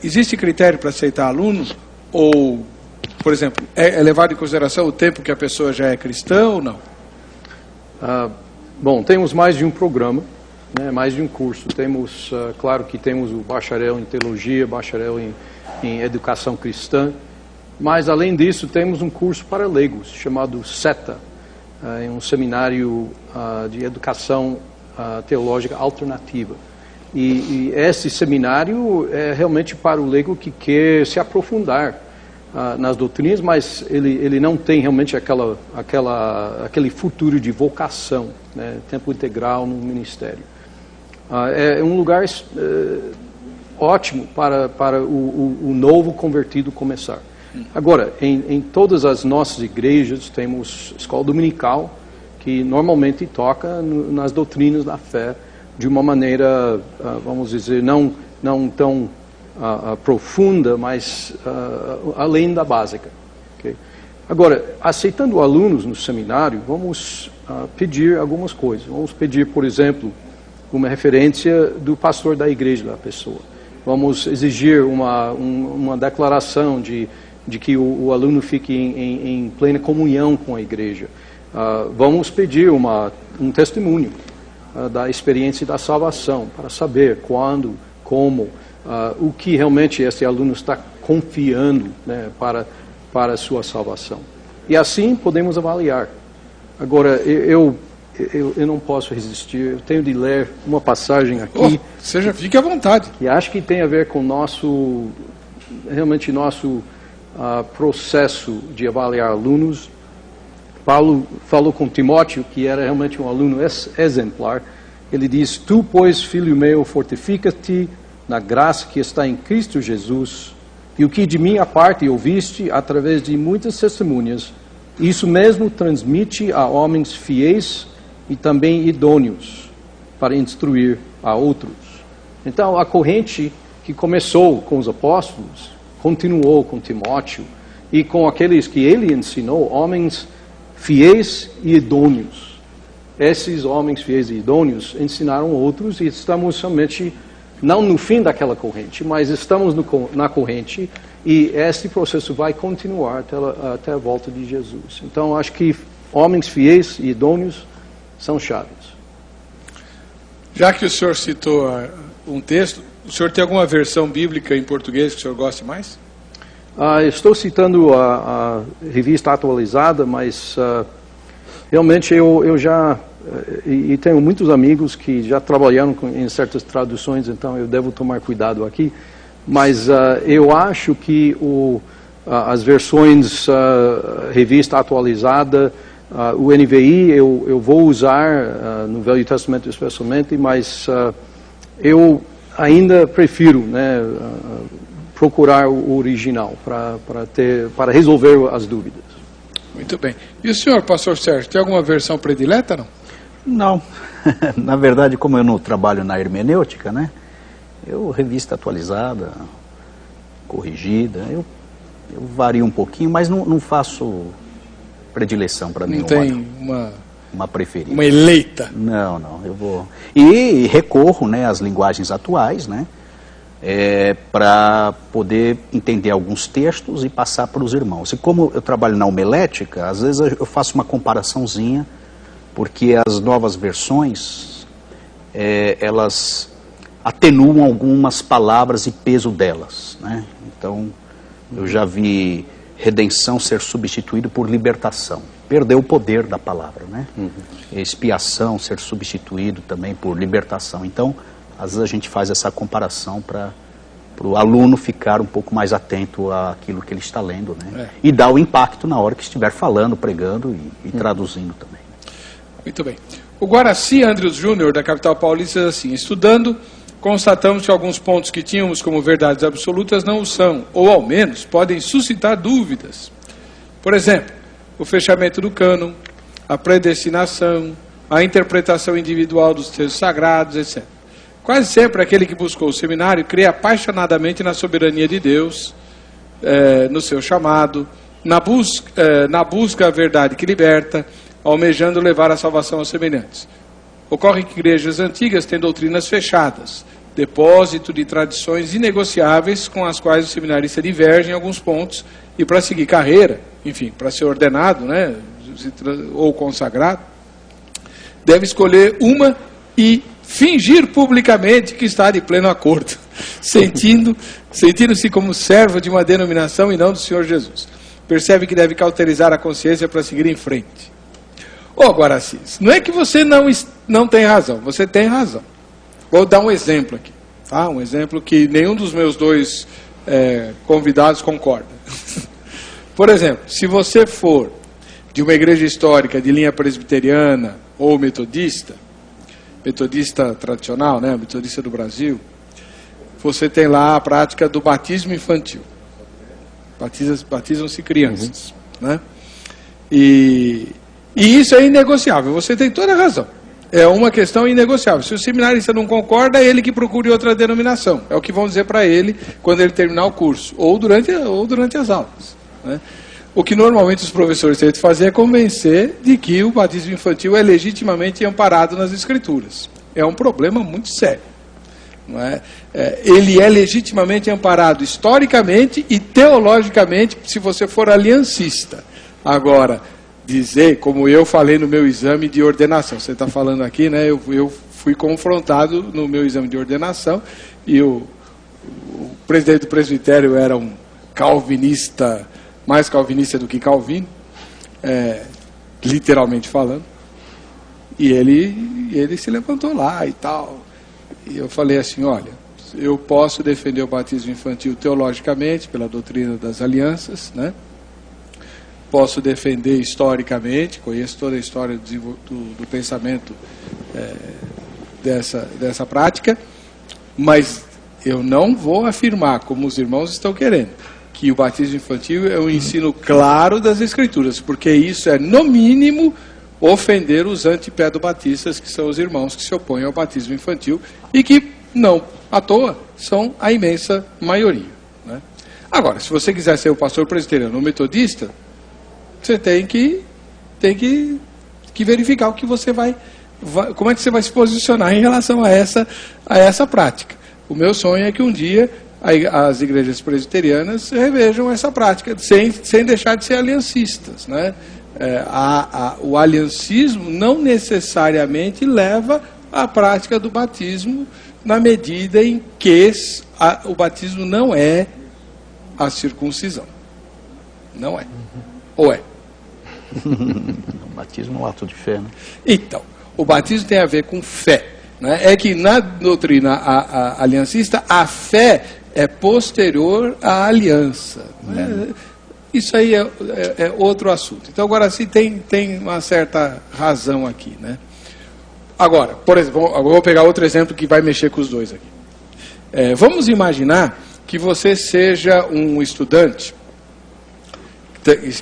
Existe critério para aceitar alunos? Ou, por exemplo, é levado em consideração o tempo que a pessoa já é cristã ou não? Bom, temos mais de um programa, né, mais de um curso. Temos, claro que temos o bacharel em teologia, bacharel em educação cristã, mas além disso temos um curso para leigos chamado SETA, em um seminário de educação teológica alternativa. E esse seminário é realmente para o leigo que quer se aprofundar nas doutrinas, mas ele não tem realmente aquele futuro de vocação, né, tempo integral no ministério. É um lugar ótimo para o novo convertido começar. Agora, em todas as nossas igrejas temos escola dominical, que normalmente toca nas doutrinas da fé, de uma maneira, vamos dizer, não tão profunda, mas além da básica. Okay? Agora, aceitando alunos no seminário, vamos pedir algumas coisas. Vamos pedir, por exemplo, uma referência do pastor da igreja da pessoa. Vamos exigir uma declaração de que o aluno fique em plena comunhão com a igreja. Vamos pedir um testemunho da experiência da salvação, para saber quando, como, o que realmente esse aluno está confiando, né, para a sua salvação. E assim podemos avaliar. Agora, eu não posso resistir, eu tenho de ler uma passagem aqui. Fique à vontade. Que acho que tem a ver com nosso processo de avaliar alunos. Paulo falou com Timóteo, que era realmente um aluno exemplar. ele diz: Tu, pois, filho meu, fortifica-te na graça que está em Cristo Jesus, e o que de minha parte ouviste através de muitas testemunhas, isso mesmo transmite a homens fiéis e também idôneos, para instruir a outros. Então, a corrente que começou com os apóstolos, continuou com Timóteo, e com aqueles que ele ensinou, homens fiéis e idôneos. Esses homens fiéis e idôneos ensinaram outros, e estamos somente, não no fim daquela corrente, mas estamos na corrente, e este processo vai continuar até a volta de Jesus. Então, acho que homens fiéis e idôneos são chaves. Já que o senhor citou um texto, o senhor tem alguma versão bíblica em português que o senhor goste mais? Estou citando a revista atualizada, mas realmente eu já... E tenho muitos amigos que já trabalharam em certas traduções, então eu devo tomar cuidado aqui. Mas eu acho que as versões revista atualizada, o NVI eu vou usar no Velho Testamento especialmente, mas eu ainda prefiro procurar o original para resolver as dúvidas. Muito bem. E o senhor, pastor Sérgio, tem alguma versão predileta, não? Não. Na verdade, como eu não trabalho na hermenêutica, eu revista atualizada, corrigida, eu vario um pouquinho, mas não faço predileção para nenhuma. Não tem uma preferida. Uma eleita. Não, eu vou... E recorro às linguagens atuais, para poder entender alguns textos e passar para os irmãos. E como eu trabalho na homilética, às vezes eu faço uma comparaçãozinha, porque as novas versões, elas atenuam algumas palavras e peso delas. Então, eu já vi redenção ser substituído por libertação. Perdeu o poder da palavra, Expiação ser substituído também por libertação. Então, às vezes a gente faz essa comparação para o aluno ficar um pouco mais atento àquilo que ele está lendo, E dar o impacto na hora que estiver falando, pregando e traduzindo também. Muito bem. O Guaraci Andrews Júnior, da capital paulista, diz assim: estudando, constatamos que alguns pontos que tínhamos como verdades absolutas não o são, ou ao menos podem suscitar dúvidas. Por exemplo, o fechamento do cânon, a predestinação, a interpretação individual dos textos sagrados, etc. Quase sempre aquele que buscou o seminário crê apaixonadamente na soberania de Deus, no seu chamado, na busca à verdade que liberta, almejando levar a salvação aos semelhantes. Ocorre que igrejas antigas têm doutrinas fechadas, depósito de tradições inegociáveis com as quais o seminarista diverge em alguns pontos, e para seguir carreira, enfim, para ser ordenado, ou consagrado, deve escolher uma e fingir publicamente que está de pleno acordo, sentindo-se como servo de uma denominação e não do Senhor Jesus. Percebe que deve cauterizar a consciência para seguir em frente. Guaraci, não é que você não tem razão, você tem razão. Vou dar um exemplo aqui, tá? Um exemplo que nenhum dos meus dois convidados concorda. Por exemplo, se você for de uma igreja histórica de linha presbiteriana ou metodista tradicional, metodista do Brasil, você tem lá a prática do batismo infantil. Batizam-se crianças, E isso é inegociável, você tem toda a razão. É uma questão inegociável. Se o seminarista não concorda, é ele que procure outra denominação. É o que vão dizer para ele quando ele terminar o curso, ou durante as aulas. O que normalmente os professores têm de fazer é convencer de que o batismo infantil é legitimamente amparado nas Escrituras. É um problema muito sério. Ele é legitimamente amparado historicamente e teologicamente, se você for aliancista. Agora, dizer, como eu falei no meu exame de ordenação, você está falando aqui, eu fui confrontado no meu exame de ordenação, e o presidente do presbitério era um calvinista, mais calvinista do que Calvino, literalmente falando, e ele se levantou lá e tal, e eu falei assim: olha, eu posso defender o batismo infantil teologicamente, pela doutrina das alianças, posso defender historicamente, conheço toda a história do pensamento dessa prática, mas eu não vou afirmar, como os irmãos estão querendo, que o batismo infantil é um ensino claro das Escrituras, porque isso é, no mínimo, ofender os antipedobatistas, que são os irmãos que se opõem ao batismo infantil e que, não à toa, são a imensa maioria, né? Agora, se você quiser ser o pastor presbiteriano ou metodista, você tem que verificar o que você como é que você vai se posicionar em relação a essa prática. O meu sonho é que um dia as igrejas presbiterianas revejam essa prática, sem deixar de ser aliancistas, né? O aliancismo não necessariamente leva à prática do batismo, na medida em que o batismo não é a circuncisão. Não é. Ou é? O batismo é um ato de fé, né? Então, o batismo tem a ver com fé, né? É que na doutrina aliancista, a fé é posterior à aliança, né? Isso aí é outro assunto. Então, agora sim, tem uma certa razão aqui, né? Agora, por exemplo, eu vou pegar outro exemplo que vai mexer com os dois aqui. Vamos imaginar que você seja um estudante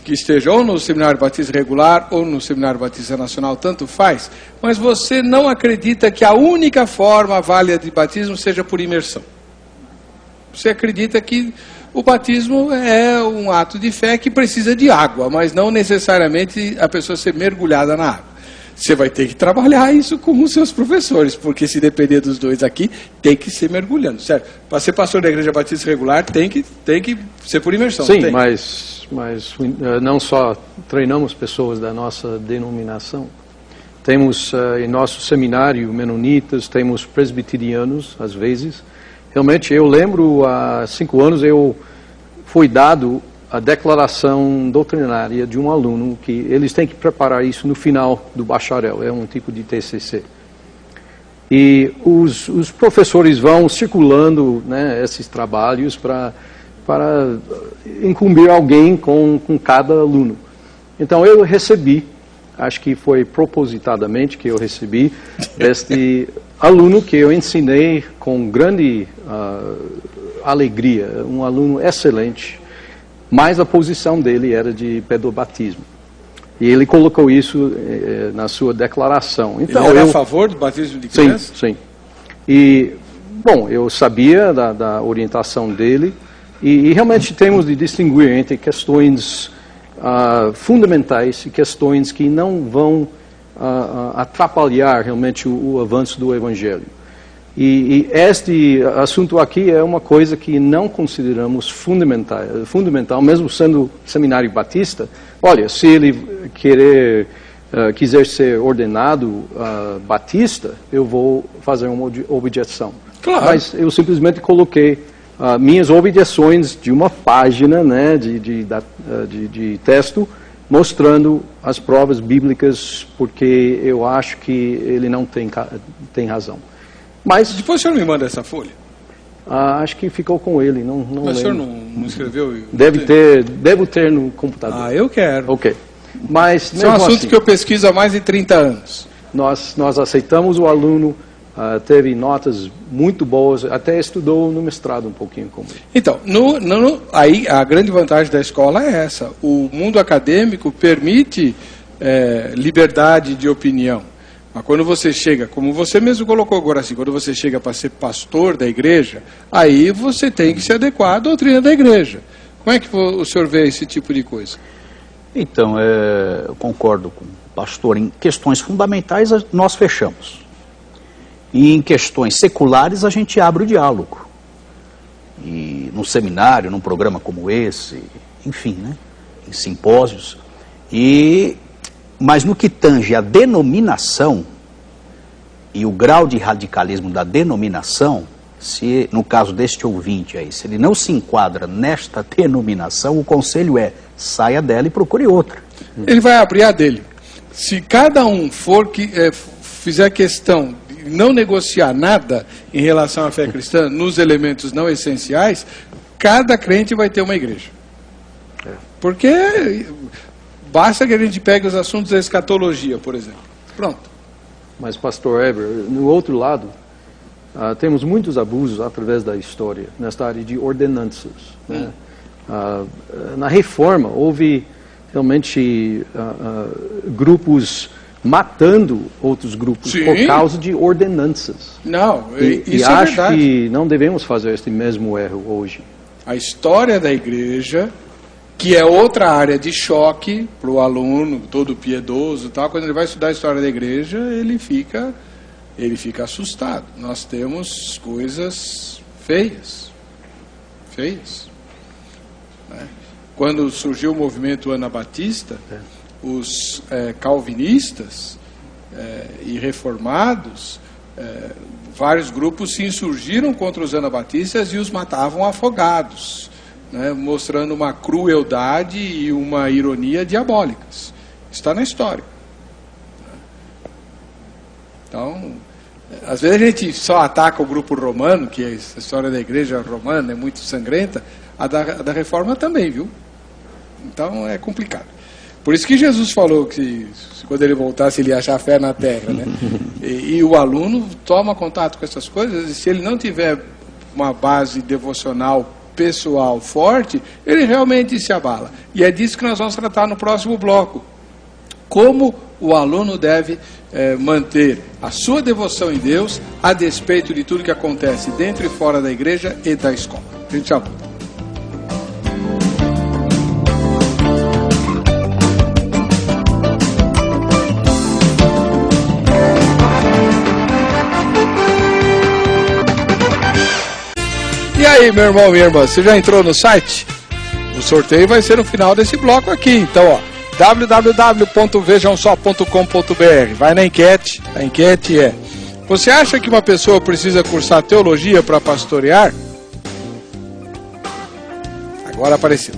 que esteja ou no Seminário Batista Regular ou no Seminário Batista Nacional, tanto faz, mas você não acredita que a única forma válida de batismo seja por imersão. Você acredita que o batismo é um ato de fé que precisa de água, mas não necessariamente a pessoa ser mergulhada na água. Você vai ter que trabalhar isso com os seus professores, porque se depender dos dois aqui, tem que ser mergulhando, certo? Para ser pastor da Igreja Batista Regular, tem que ser por imersão. Sim, mas não só treinamos pessoas da nossa denominação, temos em nosso seminário menonitas, temos presbiterianos, às vezes. Realmente, eu lembro, há 5 anos, foi dado a declaração doutrinária de um aluno, que eles têm que preparar isso no final do bacharel, é um tipo de TCC. E os professores vão circulando, né, esses trabalhos para incumbir alguém com cada aluno. Então eu recebi, acho que foi propositadamente que eu recebi, este aluno que eu ensinei com grande alegria, um aluno excelente, mas a posição dele era de pedobatismo. E ele colocou isso na sua declaração. Então, ele era a favor do batismo de criança? Sim. E, bom, eu sabia da orientação dele, e realmente temos de distinguir entre questões fundamentais e questões que não vão atrapalhar realmente o avanço do Evangelho. E este assunto aqui é uma coisa que não consideramos fundamental, mesmo sendo seminário batista. Olha, se ele quiser ser ordenado batista, eu vou fazer uma objeção. Claro. Mas eu simplesmente coloquei minhas objeções de uma página, né, de texto, mostrando as provas bíblicas, porque eu acho que ele não tem razão. Mas depois o senhor me manda essa folha? Acho que ficou com ele, não mas lembro. O senhor não escreveu? Devo ter no computador. Eu quero. Ok. Mas, isso é um assunto assim, que eu pesquiso há mais de 30 anos. Nós aceitamos o aluno, teve notas muito boas, até estudou no mestrado um pouquinho comigo. Então, aí a grande vantagem da escola é essa. O mundo acadêmico permite liberdade de opinião. Mas quando você chega, como você mesmo colocou agora assim, quando você chega para ser pastor da igreja, aí você tem que se adequar à doutrina da igreja. Como é que o senhor vê esse tipo de coisa? Então, eu concordo com o pastor. Em questões fundamentais, nós fechamos. E em questões seculares, a gente abre o diálogo. E no seminário, num programa como esse, enfim, né, em simpósios. Mas no que tange a denominação e o grau de radicalismo da denominação, se no caso deste ouvinte aí, se ele não se enquadra nesta denominação, o conselho é: saia dela e procure outra. Ele vai abrir a dele. Se cada um fizer questão de não negociar nada em relação à fé cristã nos elementos não essenciais, cada crente vai ter uma igreja. Porque basta que a gente pegue os assuntos da escatologia, por exemplo. Pronto. Mas, pastor Eber, no outro lado, temos muitos abusos através da história, nesta área de ordenanças. Né? Na reforma, houve realmente grupos matando outros grupos por causa de ordenanças. Não, isso é verdade. E acho que não devemos fazer este mesmo erro hoje. A história da igreja, que é outra área de choque para o aluno, todo piedoso e tal, quando ele vai estudar a história da igreja, ele fica assustado. Nós temos coisas feias. Né? Quando surgiu o movimento anabatista, os calvinistas e reformados, vários grupos se insurgiram contra os anabatistas e os matavam afogados, né, mostrando uma crueldade e uma ironia diabólicas. Está na história. Então, às vezes a gente só ataca o grupo romano, que a história da igreja romana é muito sangrenta, a da reforma também, viu? Então é complicado. Por isso que Jesus falou que quando ele voltasse ele ia achar fé na terra, né? E o aluno toma contato com essas coisas, e se ele não tiver uma base devocional pessoal forte, ele realmente se abala. E é disso que nós vamos tratar no próximo bloco. Como o aluno deve manter a sua devoção em Deus a despeito de tudo que acontece dentro e fora da igreja e da escola. A gente já volta. E aí, meu irmão, minha irmã, você já entrou no site? O sorteio vai ser no final desse bloco aqui. Então, ó, www.vejamsó.com.br. Vai na enquete. A enquete é: você acha que uma pessoa precisa cursar teologia para pastorear? Agora apareceu.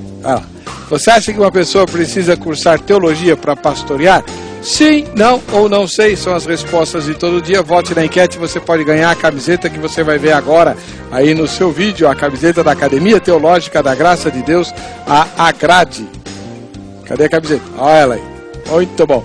Você acha que uma pessoa precisa cursar teologia para pastorear? Sim, não ou não sei são as respostas de todo dia. Vote na enquete, você pode ganhar a camiseta que você vai ver agora aí no seu vídeo, a camiseta da Academia Teológica da Graça de Deus, a Agrade. Cadê a camiseta? Olha ela aí. Muito bom.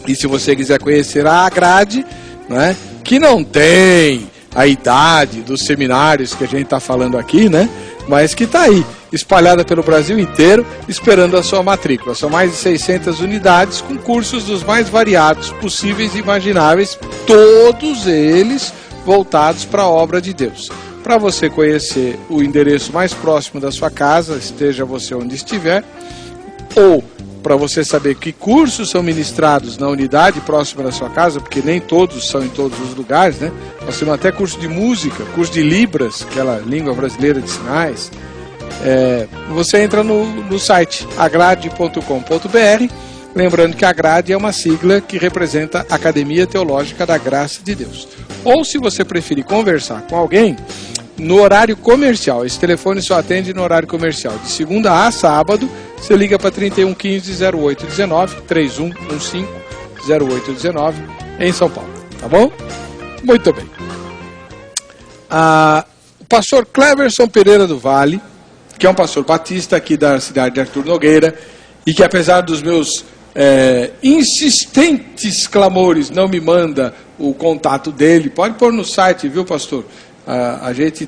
E se você quiser conhecer a Agrade, né, que não tem a idade dos seminários que a gente está falando aqui, né, mas que está aí, espalhada pelo Brasil inteiro, esperando a sua matrícula. São mais de 600 unidades, com cursos dos mais variados possíveis e imagináveis, todos eles voltados para a obra de Deus. Para você conhecer o endereço mais próximo da sua casa, esteja você onde estiver, ou para você saber que cursos são ministrados na unidade próxima da sua casa, porque nem todos são em todos os lugares, né? Nós temos até curso de música, curso de Libras, aquela língua brasileira de sinais. Você entra no site agrade.com.br, lembrando que a Agrade é uma sigla que representa a Academia Teológica da Graça de Deus. Ou, se você preferir conversar com alguém, no horário comercial. Esse telefone só atende no horário comercial. De segunda a sábado, você liga para 3115-0819, 3115-0819, em São Paulo. Tá bom? Muito bem. O pastor Cleverson Pereira do Vale, que é um pastor batista aqui da cidade de Artur Nogueira, e que, apesar dos meus insistentes clamores, não me manda o contato dele. Pode pôr no site, viu, pastor? A gente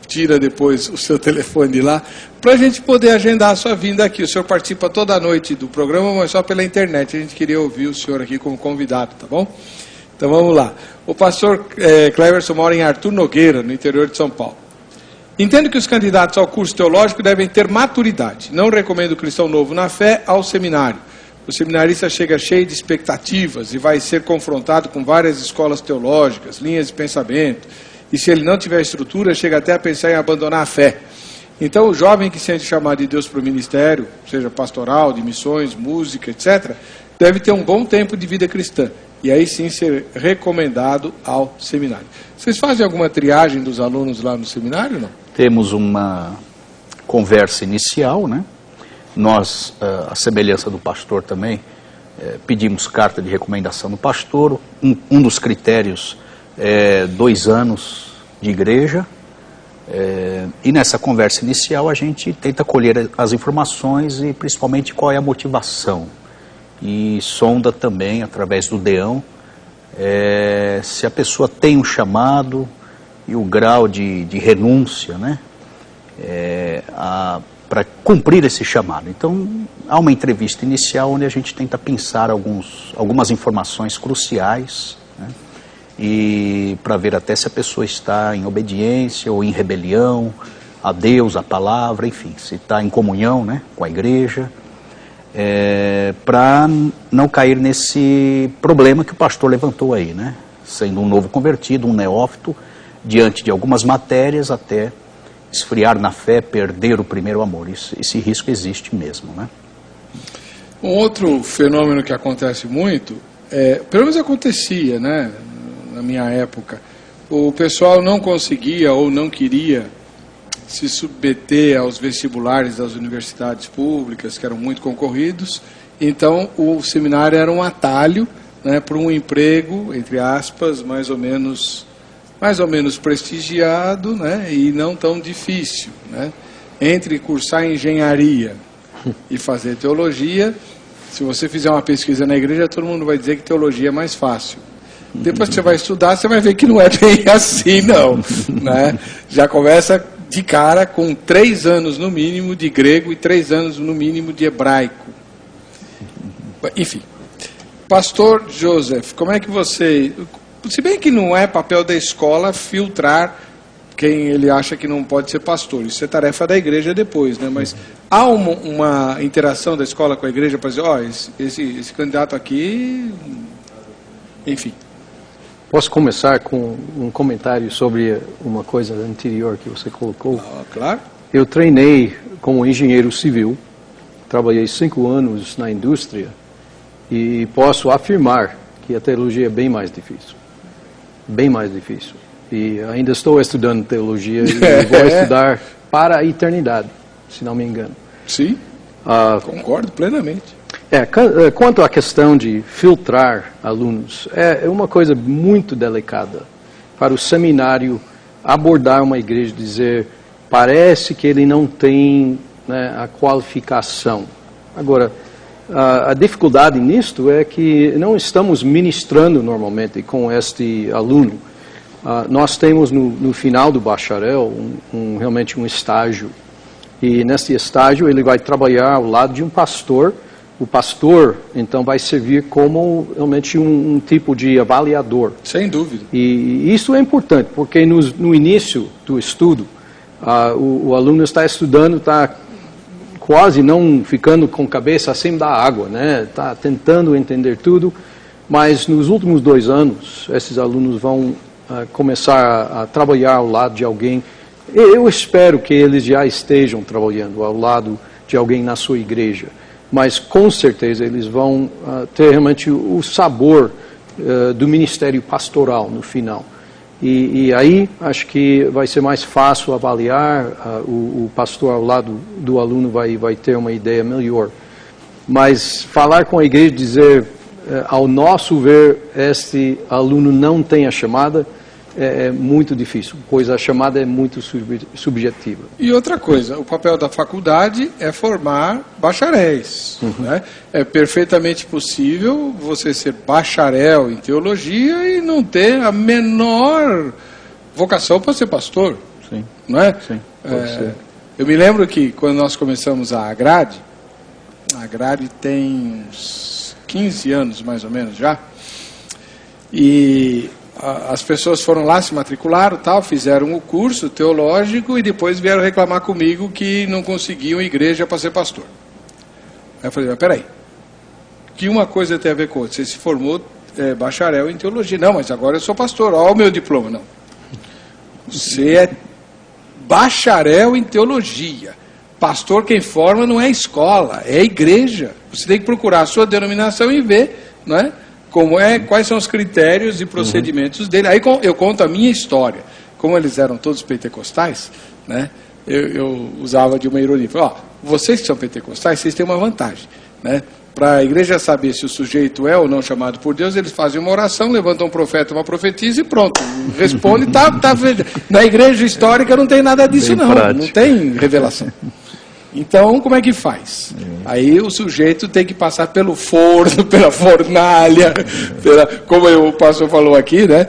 tira depois o seu telefone de lá, para a gente poder agendar a sua vinda aqui. O senhor participa toda noite do programa, mas só pela internet. A gente queria ouvir o senhor aqui como convidado, tá bom? Então vamos lá. O pastor Cleverson mora em Artur Nogueira, no interior de São Paulo. Entendo que os candidatos ao curso teológico devem ter maturidade. Não recomendo o cristão novo na fé ao seminário. O seminarista chega cheio de expectativas e vai ser confrontado com várias escolas teológicas, linhas de pensamento. E se ele não tiver estrutura, chega até a pensar em abandonar a fé. Então o jovem que sente chamado de Deus para o ministério, seja pastoral, de missões, música, etc., deve ter um bom tempo de vida cristã. E aí sim ser recomendado ao seminário. Vocês fazem alguma triagem dos alunos lá no seminário ou não? Temos uma conversa inicial, né? Nós, a semelhança do pastor também, pedimos carta de recomendação do pastor. Um dos critérios é 2 anos de igreja. E nessa conversa inicial a gente tenta colher as informações e principalmente qual é a motivação. e sonda também, através do DEAM, se a pessoa tem um chamado e o grau de renúncia, né, para cumprir esse chamado. Então, há uma entrevista inicial onde a gente tenta pensar algumas informações cruciais, né, e para ver até se a pessoa está em obediência ou em rebelião a Deus, a palavra, enfim, se está em comunhão, né, com a igreja, para não cair nesse problema que o pastor levantou aí, né, sendo um novo convertido, um neófito, diante de algumas matérias, até esfriar na fé, perder o primeiro amor. Esse risco existe mesmo, né? Um outro fenômeno que acontece muito, pelo menos acontecia, né, na minha época, o pessoal não conseguia ou não queria se submeter aos vestibulares das universidades públicas, que eram muito concorridos, então o seminário era um atalho, né, para um emprego, entre aspas, mais ou menos prestigiado, né, e não tão difícil, né? Entre cursar engenharia e fazer teologia, se você fizer uma pesquisa na igreja, todo mundo vai dizer que teologia é mais fácil. Depois que você vai estudar, você vai ver que não é bem assim, não, né? Já começa de cara com 3 anos no mínimo de grego e 3 anos no mínimo de hebraico. Enfim, Pastor Joseph, como é que você... Se bem que não é papel da escola filtrar quem ele acha que não pode ser pastor, isso é tarefa da igreja depois, né? Mas há uma interação da escola com a igreja para dizer, esse candidato aqui, enfim. Posso começar com um comentário sobre uma coisa anterior que você colocou? Claro. Eu treinei como engenheiro civil, trabalhei 5 anos na indústria e posso afirmar que a teologia é bem mais difícil. Bem mais difícil. E ainda estou estudando teologia e vou estudar para a eternidade, se não me engano. Sim, concordo plenamente. Quanto à questão de filtrar alunos, é uma coisa muito delicada para o seminário abordar uma igreja e dizer, parece que ele não tem, né, a qualificação. Agora, a dificuldade nisto é que não estamos ministrando normalmente com este aluno. Nós temos no final do bacharel realmente um estágio. E nesse estágio ele vai trabalhar ao lado de um pastor. O pastor, então, vai servir como realmente um tipo de avaliador. Sem dúvida. E isso é importante, porque no início do estudo, o aluno está estudando, está quase não ficando com a cabeça acima da água, né? Está tentando entender tudo, mas nos últimos 2 anos, esses alunos vão começar a trabalhar ao lado de alguém. Eu espero que eles já estejam trabalhando ao lado de alguém na sua igreja, mas com certeza eles vão ter realmente o sabor do ministério pastoral no final. E aí acho que vai ser mais fácil avaliar, o pastor ao lado do aluno vai ter uma ideia melhor. Mas falar com a igreja e dizer, ao nosso ver, este aluno não tem a chamada, é muito difícil, pois a chamada é muito subjetiva. E outra coisa, o papel da faculdade é formar bacharéis. Né? É perfeitamente possível você ser bacharel em teologia e não ter a menor vocação para ser pastor. Sim. Não é? Sim, pode ser. Eu me lembro que quando nós começamos a Grade tem uns 15 anos mais ou menos já, e as pessoas foram lá, se matricularam, tal, fizeram o curso teológico e depois vieram reclamar comigo que não conseguiam igreja para ser pastor. Aí eu falei, mas peraí, que uma coisa tem a ver com outra? Você se formou bacharel em teologia. Não, mas agora eu sou pastor, olha o meu diploma. Não. Você é bacharel em teologia. Pastor quem forma não é escola, é igreja. Você tem que procurar a sua denominação e ver, não é? Quais são os critérios e procedimentos dele. Aí eu conto a minha história. Como eles eram todos pentecostais, né, eu usava de uma ironia. Falei, vocês que são pentecostais, vocês têm uma vantagem. Né? Para a igreja saber se o sujeito é ou não chamado por Deus, eles fazem uma oração, levantam um profeta, uma profetisa e pronto. Responde, tá. Na igreja histórica não tem nada disso, não. Não tem revelação. Então, como é que faz? Aí o sujeito tem que passar pelo forno, pela fornalha, como o pastor falou aqui, né?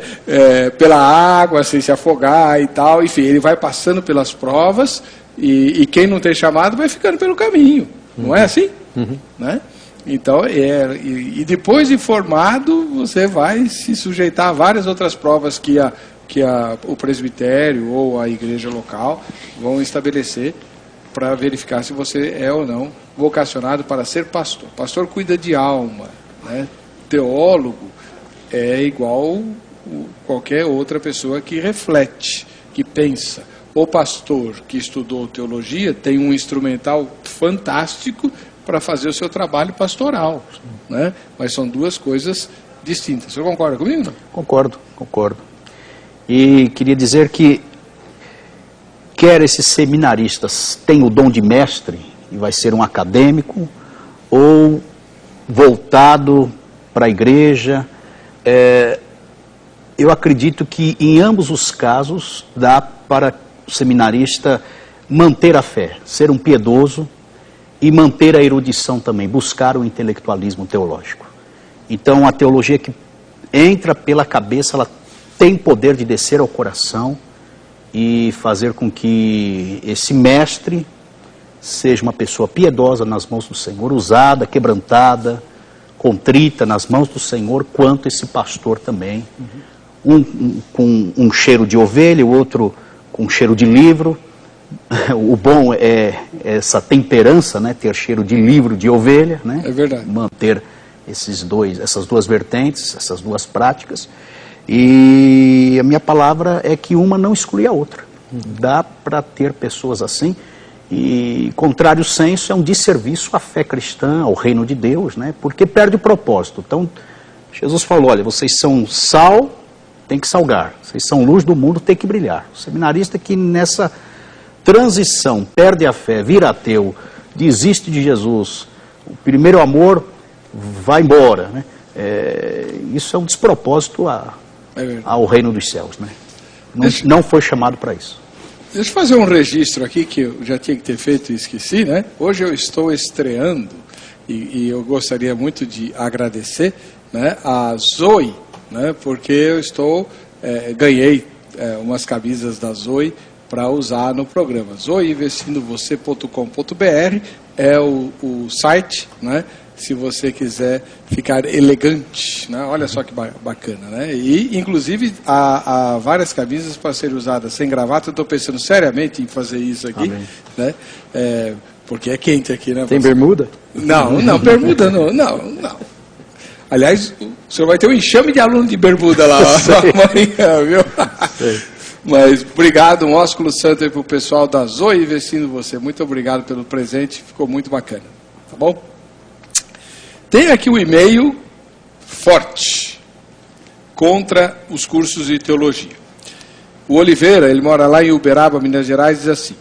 Pela água, sem se afogar e tal. Enfim, ele vai passando pelas provas e quem não tem chamado vai ficando pelo caminho. Não é assim? Né? Então, e depois de formado, você vai se sujeitar a várias outras provas que o presbitério ou a igreja local vão estabelecer para verificar se você é ou não vocacionado para ser pastor. Pastor cuida de alma, né? Teólogo é igual qualquer outra pessoa que reflete, que pensa. O pastor que estudou teologia tem um instrumental fantástico para fazer o seu trabalho pastoral, né? Mas são duas coisas distintas. Você concorda comigo? Não? Concordo. E queria dizer que quer esses seminaristas tenham o dom de mestre e vai ser um acadêmico, ou voltado para a igreja, eu acredito que em ambos os casos dá para o seminarista manter a fé, ser um piedoso e manter a erudição também, buscar o intelectualismo teológico. Então a teologia que entra pela cabeça, ela tem poder de descer ao coração e fazer com que esse mestre seja uma pessoa piedosa nas mãos do Senhor, usada, quebrantada, contrita nas mãos do Senhor, quanto esse pastor também. Um com um cheiro de ovelha, o outro com um cheiro de livro. O bom é essa temperança, né? Ter cheiro de livro, de ovelha, né? É verdade. Manter essas duas vertentes, essas duas práticas. E a minha palavra é que uma não exclui a outra. Dá para ter pessoas assim. E contrário senso é um desserviço à fé cristã, ao reino de Deus, né? Porque perde o propósito. Então, Jesus falou, olha, vocês são sal, tem que salgar. Vocês são luz do mundo, tem que brilhar. O seminarista que nessa transição perde a fé, vira ateu, desiste de Jesus, o primeiro amor vai embora, né? Isso é um despropósito ao reino dos céus, né? Não foi chamado para isso. Deixa eu fazer um registro aqui que eu já tinha que ter feito e esqueci, né? Hoje eu estou estreando e eu gostaria muito de agradecer, né, a Zoe, né? Porque eu ganhei umas camisas da Zoe para usar no programa. zoeinvestindovocê.com.br é o site, né? Se você quiser ficar elegante, né? Olha só que bacana, né? E, inclusive, há várias camisas para serem usadas sem gravata. Eu estou pensando seriamente em fazer isso aqui, né? Porque é quente aqui, né? Tem bermuda? Não, bermuda não. Aliás, o senhor vai ter um enxame de aluno de bermuda lá amanhã, viu? Mas obrigado, um ósculo santo para o pessoal da Zoe Investindo Você. Muito obrigado pelo presente, ficou muito bacana. Tá bom? Tem aqui um e-mail forte contra os cursos de teologia. O Oliveira, ele mora lá em Uberaba, Minas Gerais, diz assim: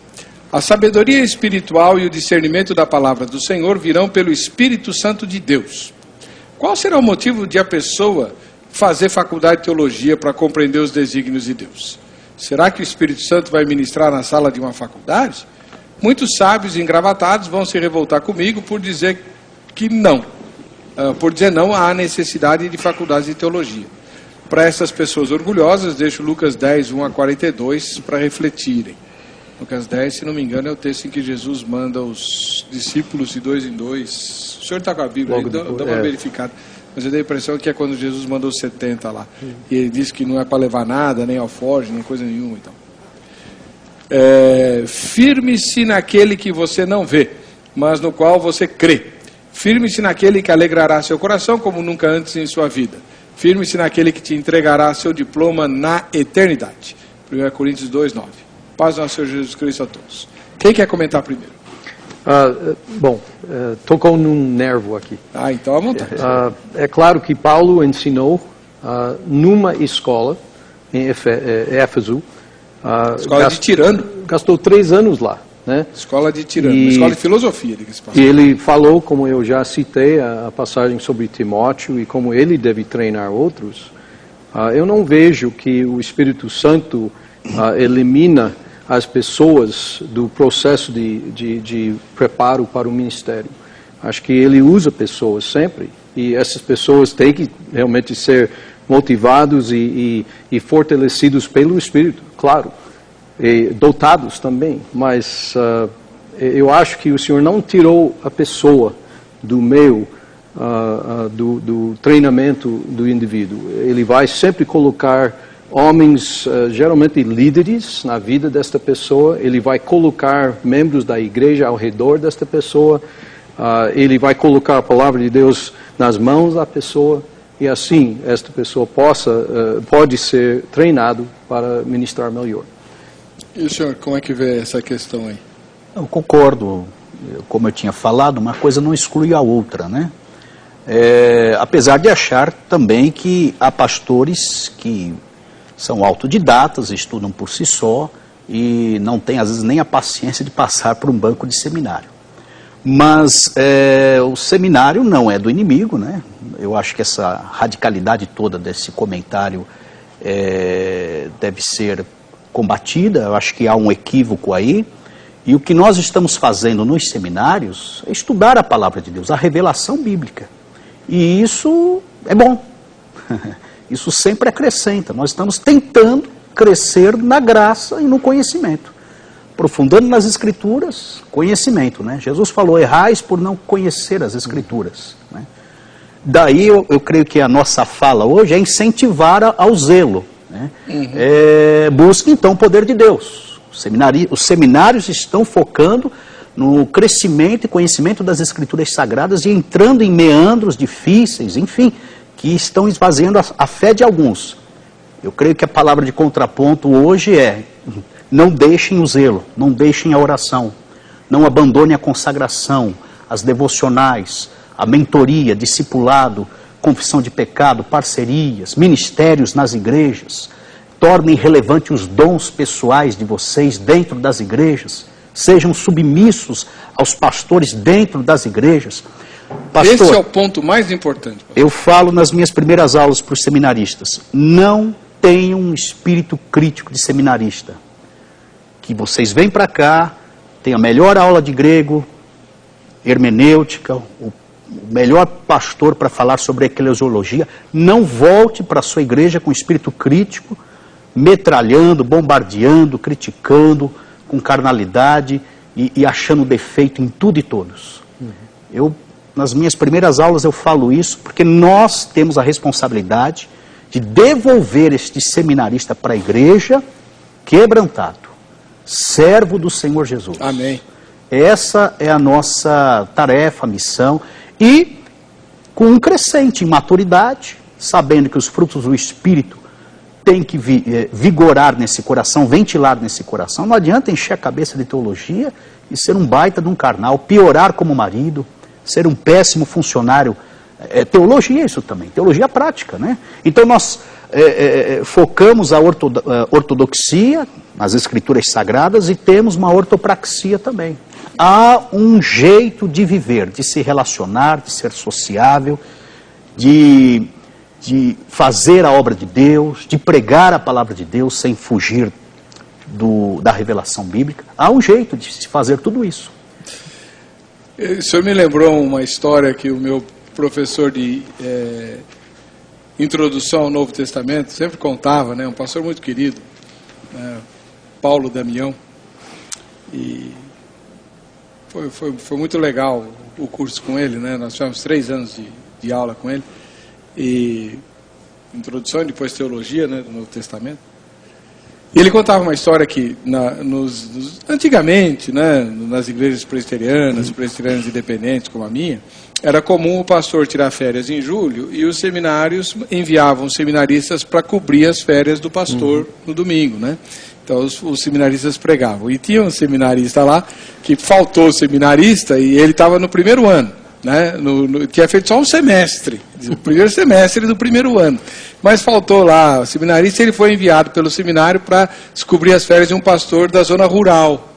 a sabedoria espiritual e o discernimento da palavra do Senhor virão pelo Espírito Santo de Deus. Qual será o motivo de a pessoa fazer faculdade de teologia para compreender os desígnios de Deus? Será que o Espírito Santo vai ministrar na sala de uma faculdade? Muitos sábios e engravatados vão se revoltar comigo por dizer que não. Por dizer não há necessidade de faculdade de teologia. Para essas pessoas orgulhosas, deixo Lucas 10, 1 a 42 para refletirem. Lucas 10, se não me engano, é o texto em que Jesus manda os discípulos de 2 em 2. O senhor está com a Bíblia, dá uma verificada. Mas eu dei a impressão que é quando Jesus mandou 70 lá. E ele disse que não é para levar nada, nem alforje, nem coisa nenhuma. Então. Firme-se naquele que você não vê, mas no qual você crê. Firme-se naquele que alegrará seu coração como nunca antes em sua vida. Firme-se naquele que te entregará seu diploma na eternidade. 1 Coríntios 2, 9. Paz do nosso Senhor Jesus Cristo a todos. Quem quer comentar primeiro? Tocou num nervo aqui. Então à vontade. É claro que Paulo ensinou numa escola em Éfeso. Escola de tirano. Gastou 3 anos lá. Né? Escola de tirano, escola de filosofia. E ele falou, como eu já citei, a passagem sobre Timóteo e como ele deve treinar outros. Eu não vejo que o Espírito Santo elimina as pessoas do processo de preparo para o ministério. Acho que ele usa pessoas sempre, e essas pessoas têm que realmente ser motivados e fortalecidos pelo Espírito, claro, e dotados também, mas eu acho que o Senhor não tirou a pessoa do meio do treinamento do indivíduo. Ele vai sempre colocar homens, geralmente líderes, na vida desta pessoa. Ele vai colocar membros da igreja ao redor desta pessoa. Ele vai colocar a palavra de Deus nas mãos da pessoa. E assim, esta pessoa pode ser treinado para ministrar melhor. E o senhor, como é que vê essa questão aí? Eu concordo. Como eu tinha falado, uma coisa não exclui a outra, né? Apesar de achar também que há pastores que são autodidatas, estudam por si só e não têm, às vezes, nem a paciência de passar por um banco de seminário. Mas o seminário não é do inimigo, né? Eu acho que essa radicalidade toda desse comentário deve ser combatida. Eu acho que há um equívoco aí. E o que nós estamos fazendo nos seminários é estudar a palavra de Deus, a revelação bíblica. E isso é bom. Isso sempre acrescenta. Nós estamos tentando crescer na graça e no conhecimento. Aprofundando nas Escrituras, conhecimento, né? Jesus falou, errais por não conhecer as Escrituras, né? Daí eu creio que a nossa fala hoje é incentivar ao zelo, né? Busque então o poder de Deus. Os seminários estão focando no crescimento e conhecimento das Escrituras Sagradas e entrando em meandros difíceis, enfim, que estão esvaziando a fé de alguns. Eu creio que a palavra de contraponto hoje é: não deixem o zelo, não deixem a oração, não abandone a consagração, as devocionais, a mentoria, discipulado, confissão de pecado, parcerias, ministérios nas igrejas. Tornem relevante os dons pessoais de vocês dentro das igrejas. Sejam submissos aos pastores dentro das igrejas. Pastor, esse é o ponto mais importante. Pastor. Eu falo nas minhas primeiras aulas para os seminaristas. Não tenham um espírito crítico de seminarista. Que vocês vêm para cá, tem a melhor aula de grego, hermenêutica, o melhor pastor para falar sobre eclesiologia. Não volte para a sua igreja com espírito crítico, metralhando, bombardeando, criticando, com carnalidade e achando defeito em tudo e todos. Nas minhas primeiras aulas eu falo isso porque nós temos a responsabilidade de devolver este seminarista para a igreja quebrantado, servo do Senhor Jesus. Amém. Essa é a nossa tarefa, missão, e com um crescente em maturidade, sabendo que os frutos do Espírito tem que vigorar nesse coração, ventilar nesse coração. Não adianta encher a cabeça de teologia e ser um baita de um carnal, piorar como marido, ser um péssimo funcionário. Teologia é isso também, teologia prática, né? Então nós focamos a ortodoxia nas Escrituras Sagradas e temos uma ortopraxia também. Há um jeito de viver, de se relacionar, de ser sociável, de fazer a obra de Deus, de pregar a palavra de Deus sem fugir da revelação bíblica. Há um jeito de se fazer tudo isso. O senhor me lembrou uma história que o meu professor de introdução ao Novo Testamento sempre contava, né? Um pastor muito querido, Paulo Damião, e foi muito legal o curso com ele, né? Nós tivemos 3 anos de aula com ele. E introdução e depois teologia, né, do Novo Testamento. E ele contava uma história que antigamente, né, nas igrejas presbiterianas independentes como a minha, era comum o pastor tirar férias em julho e os seminários enviavam seminaristas para cobrir as férias do pastor no domingo, né? Então os seminaristas pregavam. E tinha um seminarista lá que faltou seminarista e ele estava no primeiro ano. Né? Tinha feito só um semestre, o primeiro semestre do primeiro ano, mas faltou lá o seminarista. Ele foi enviado pelo seminário para descobrir as férias de um pastor da zona rural,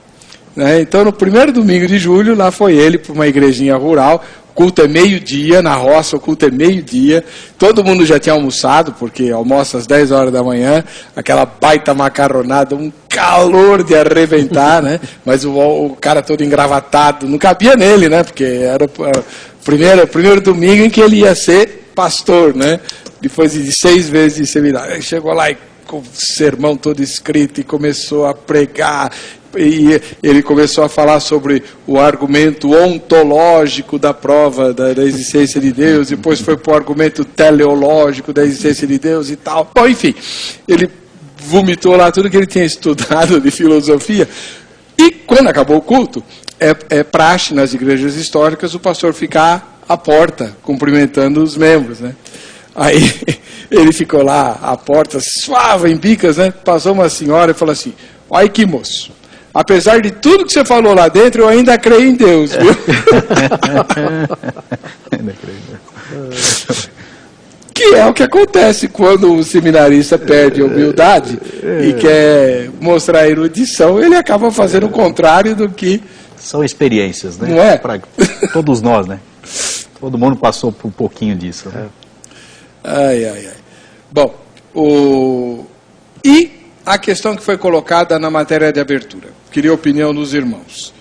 né? Então no primeiro domingo de julho lá foi ele para uma igrejinha rural, culto é meio-dia, na roça o culto é meio-dia, todo mundo já tinha almoçado, porque almoça às 10 horas da manhã, aquela baita macarronada, um calor de arrebentar, né? Mas o cara todo engravatado, não cabia nele, né? Porque era o primeiro domingo em que ele ia ser pastor, né? Depois de 6 vezes de seminário. Ele chegou lá com o sermão todo escrito e começou a pregar. E ele começou a falar sobre o argumento ontológico da prova da existência de Deus, depois foi para o argumento teleológico da existência de Deus e tal. Bom, enfim, ele vomitou lá tudo que ele tinha estudado de filosofia. E quando acabou o culto, é praxe nas igrejas históricas o pastor ficar à porta, cumprimentando os membros, né? Aí ele ficou lá à porta, suave em bicas, né? Passou uma senhora e falou assim: olha que moço, apesar de tudo que você falou lá dentro, eu ainda creio em Deus, viu? Ainda creio em Deus. Que é o que acontece quando o seminarista perde a humildade e quer mostrar erudição, ele acaba fazendo o contrário do que... São experiências, né? Não é? Pra todos nós, né? Todo mundo passou por um pouquinho disso. Né? Ai. Bom, e a questão que foi colocada na matéria de abertura. Queria a opinião dos irmãos.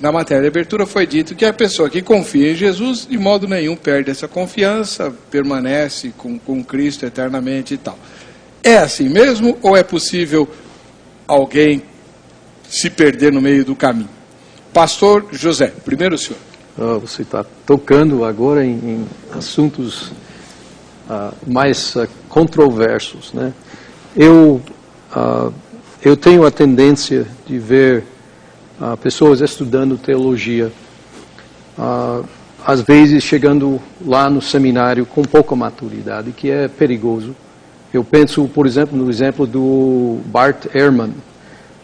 Na matéria de abertura foi dito que a pessoa que confia em Jesus, de modo nenhum perde essa confiança, permanece com Cristo eternamente e tal. É assim mesmo ou é possível alguém se perder no meio do caminho? Pastor José, primeiro o senhor. Você está tocando agora em assuntos mais controversos, né? Eu tenho a tendência de ver pessoas estudando teologia, às vezes chegando lá no seminário com pouca maturidade, que é perigoso. Eu penso, por exemplo, no exemplo do Bart Ehrman,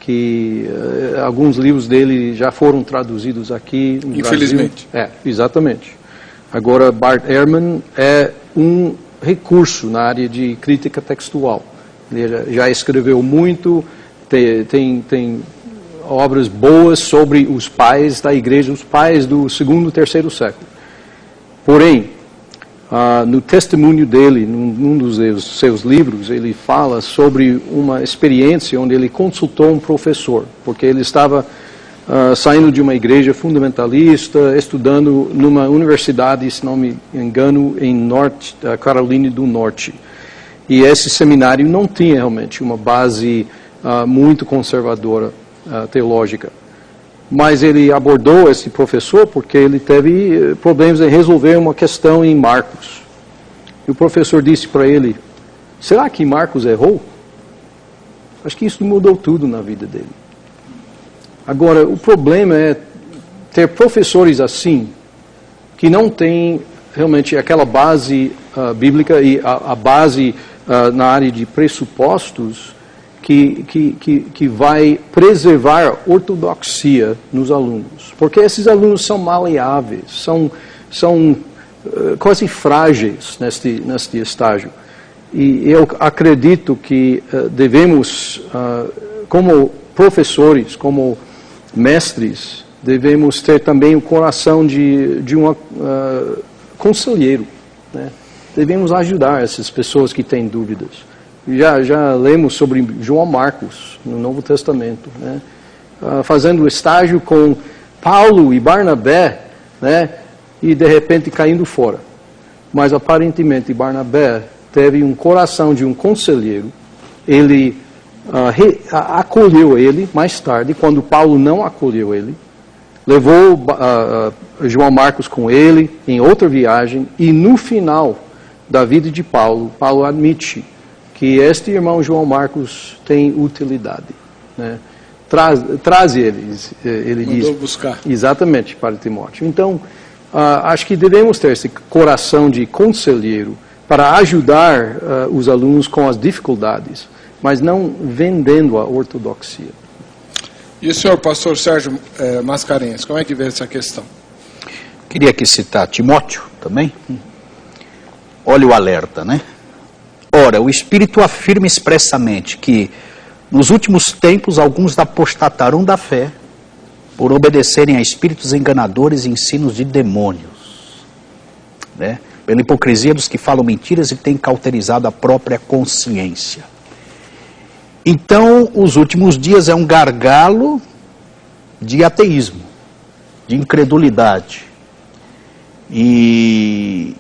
que alguns livros dele já foram traduzidos aqui no Infelizmente. Brasil. Exatamente. Agora, Bart Ehrman é um recurso na área de crítica textual. Ele já escreveu muito, tem obras boas sobre os pais da igreja, os pais do 2º e 3º século. Porém, no testemunho dele, num dos seus livros, ele fala sobre uma experiência onde ele consultou um professor, porque ele estava saindo de uma igreja fundamentalista, estudando numa universidade, se não me engano, em Carolina do Norte. E esse seminário não tinha realmente uma base muito conservadora teológica. Mas ele abordou esse professor porque ele teve problemas em resolver uma questão em Marcos. E o professor disse para ele: será que Marcos errou? Acho que isso mudou tudo na vida dele. Agora, o problema é ter professores assim, que não têm realmente aquela base bíblica e a base na área de pressupostos que vai preservar a ortodoxia nos alunos. Porque esses alunos são maleáveis, são quase frágeis neste estágio. E eu acredito que devemos, como professores, como mestres, devemos ter também o coração de um conselheiro, né? Devemos ajudar essas pessoas que têm dúvidas. Já lemos sobre João Marcos no Novo Testamento, né? Fazendo estágio com Paulo e Barnabé, né? E de repente caindo fora. Mas aparentemente Barnabé teve um coração de um conselheiro. Ele acolheu ele mais tarde, quando Paulo não acolheu ele. Levou João Marcos com ele em outra viagem, e no final da vida de Paulo, Paulo admite que este irmão João Marcos tem utilidade, né? Traz eles, ele mandou diz, buscar. Exatamente, para Timóteo. Então, acho que devemos ter esse coração de conselheiro para ajudar os alunos com as dificuldades, mas não vendendo a ortodoxia. E o senhor, pastor Sérgio Mascarenhas, como é que vê essa questão? Queria aqui citar Timóteo também. Olha o alerta, né? Ora, o Espírito afirma expressamente que nos últimos tempos alguns apostatarão da fé, por obedecerem a espíritos enganadores e ensinos de demônios, né? Pela hipocrisia dos que falam mentiras e têm cauterizado a própria consciência. Então, os últimos dias é um gargalo de ateísmo, de incredulidade. E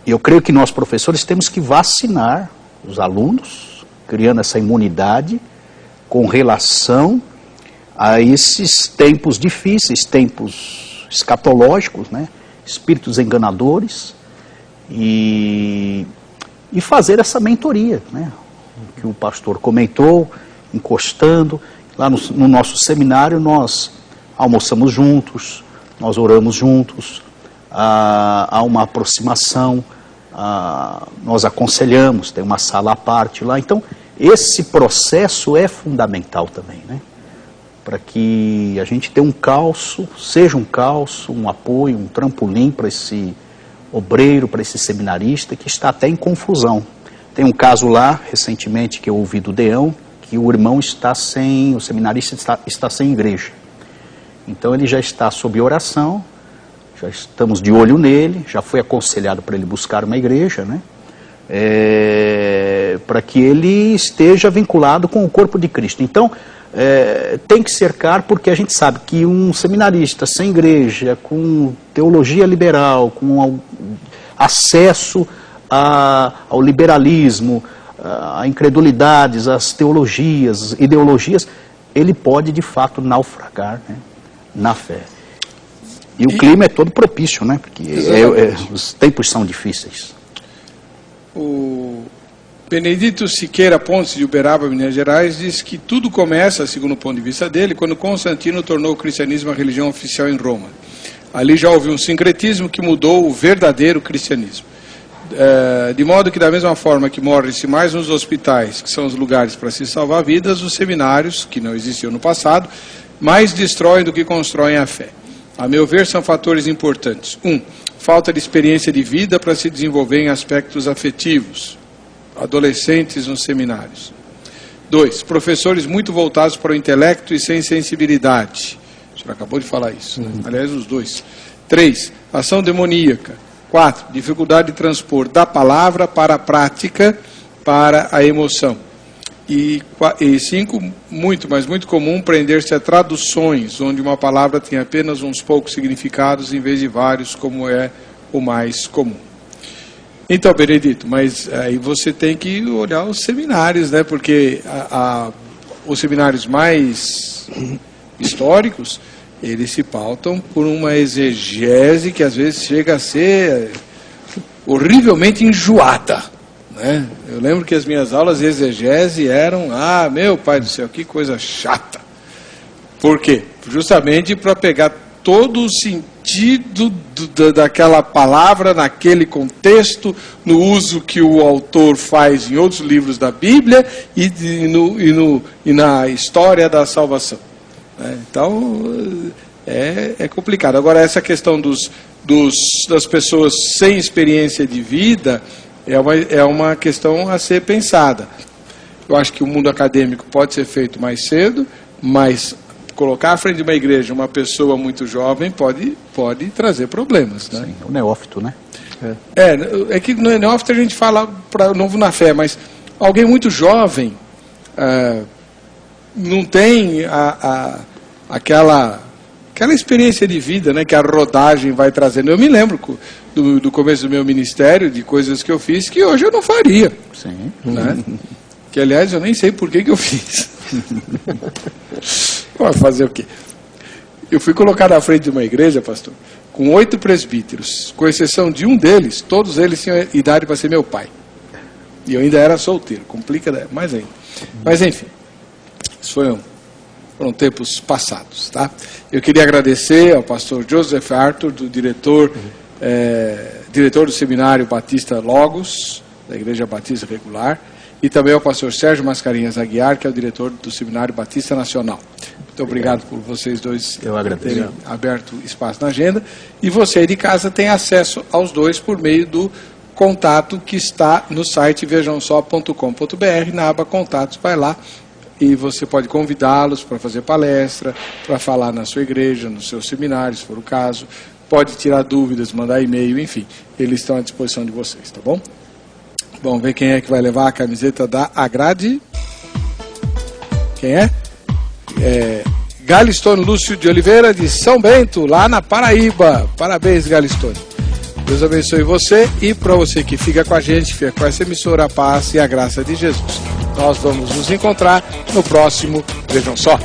eu creio que nós, professores, temos que vacinar os alunos, criando essa imunidade com relação a esses tempos difíceis, tempos escatológicos, né? Espíritos enganadores, e fazer essa mentoria, né? Que o pastor comentou, encostando. Lá no nosso seminário nós almoçamos juntos, nós oramos juntos, há uma aproximação, nós aconselhamos, tem uma sala à parte lá. Então, esse processo é fundamental também, né? Para que a gente tenha um calço, seja um calço, um apoio, um trampolim para esse obreiro, para esse seminarista que está até em confusão. Tem um caso lá, recentemente, que eu ouvi do Deão, que o irmão está sem, o seminarista está sem igreja. Então ele já está sob oração, já estamos de olho nele, já foi aconselhado para ele buscar uma igreja, né? Para que ele esteja vinculado com o corpo de Cristo. Então, tem que cercar, porque a gente sabe que um seminarista sem igreja, com teologia liberal, com acesso ao liberalismo, a incredulidades, às teologias, ideologias, ele pode de fato naufragar, né, na fé. E o clima é todo propício, né? Porque os tempos são difíceis. O Benedito Siqueira Pontes, de Uberaba, Minas Gerais, diz que tudo começa, segundo o ponto de vista dele, quando Constantino tornou o cristianismo a religião oficial em Roma. Ali já houve um sincretismo que mudou o verdadeiro cristianismo. De modo que, da mesma forma que morre-se mais nos hospitais, que são os lugares para se salvar vidas, os seminários, que não existiam no passado, mais destroem do que constroem a fé. A meu ver, são fatores importantes. 1. Falta de experiência de vida para se desenvolver em aspectos afetivos. Adolescentes nos seminários. 2. Professores muito voltados para o intelecto e sem sensibilidade. O senhor acabou de falar isso, né? Aliás, os dois. 3. Ação demoníaca. 4. Dificuldade de transpor da palavra para a prática, para a emoção. E 5. Muito, mas muito comum prender-se a traduções, onde uma palavra tem apenas uns poucos significados em vez de vários, como é o mais comum. Então, Benedito, mas aí você tem que olhar os seminários, né? Porque os seminários mais históricos, eles se pautam por uma exegese que às vezes chega a ser horrivelmente enjoada, né? Eu lembro que as minhas aulas de exegese eram, meu pai do céu, que coisa chata. Por quê? Justamente para pegar todo o sentido daquela palavra naquele contexto, no uso que o autor faz em outros livros da Bíblia e na história da salvação. Então, é complicado. Agora, essa questão das pessoas sem experiência de vida é uma questão a ser pensada. Eu acho que o mundo acadêmico pode ser feito mais cedo, mas colocar à frente de uma igreja uma pessoa muito jovem pode trazer problemas, né? Sim, o neófito, né? É que no neófito a gente fala para novo na fé, mas alguém muito jovem não tem aquela experiência de vida, né, que a rodagem vai trazendo. Eu me lembro do começo do meu ministério, de coisas que eu fiz que hoje eu não faria. Sim. Né? Que, aliás, eu nem sei por que eu fiz. Vai fazer o quê? Eu fui colocado à frente de uma igreja, pastor, com 8 presbíteros, com exceção de um deles, todos eles tinham idade para ser meu pai. E eu ainda era solteiro, complica mais ainda. Mas, enfim, isso foram tempos passados, tá? Eu queria agradecer ao pastor Joseph Arthur, diretor do Seminário Batista Logos, da Igreja Batista Regular, e também ao pastor Sérgio Mascarenhas Aguiar, que é o diretor do Seminário Batista Nacional. Muito obrigado por vocês dois terem aberto espaço na agenda. E você aí de casa tem acesso aos dois por meio do contato que está no site vejamsó.com.br, na aba Contatos, vai lá e você pode convidá-los para fazer palestra, para falar na sua igreja, no seu seminário, se for o caso. Pode tirar dúvidas, mandar e-mail, enfim. Eles estão à disposição de vocês, tá bom? Bom, ver quem é que vai levar a camiseta da Agrade. Quem é? Galistone Lúcio de Oliveira, de São Bento, lá na Paraíba. Parabéns, Galistone. Deus abençoe você e para você que fica com a gente, fica com essa emissora, a paz e a graça de Jesus. Nós vamos nos encontrar no próximo Vejam Só.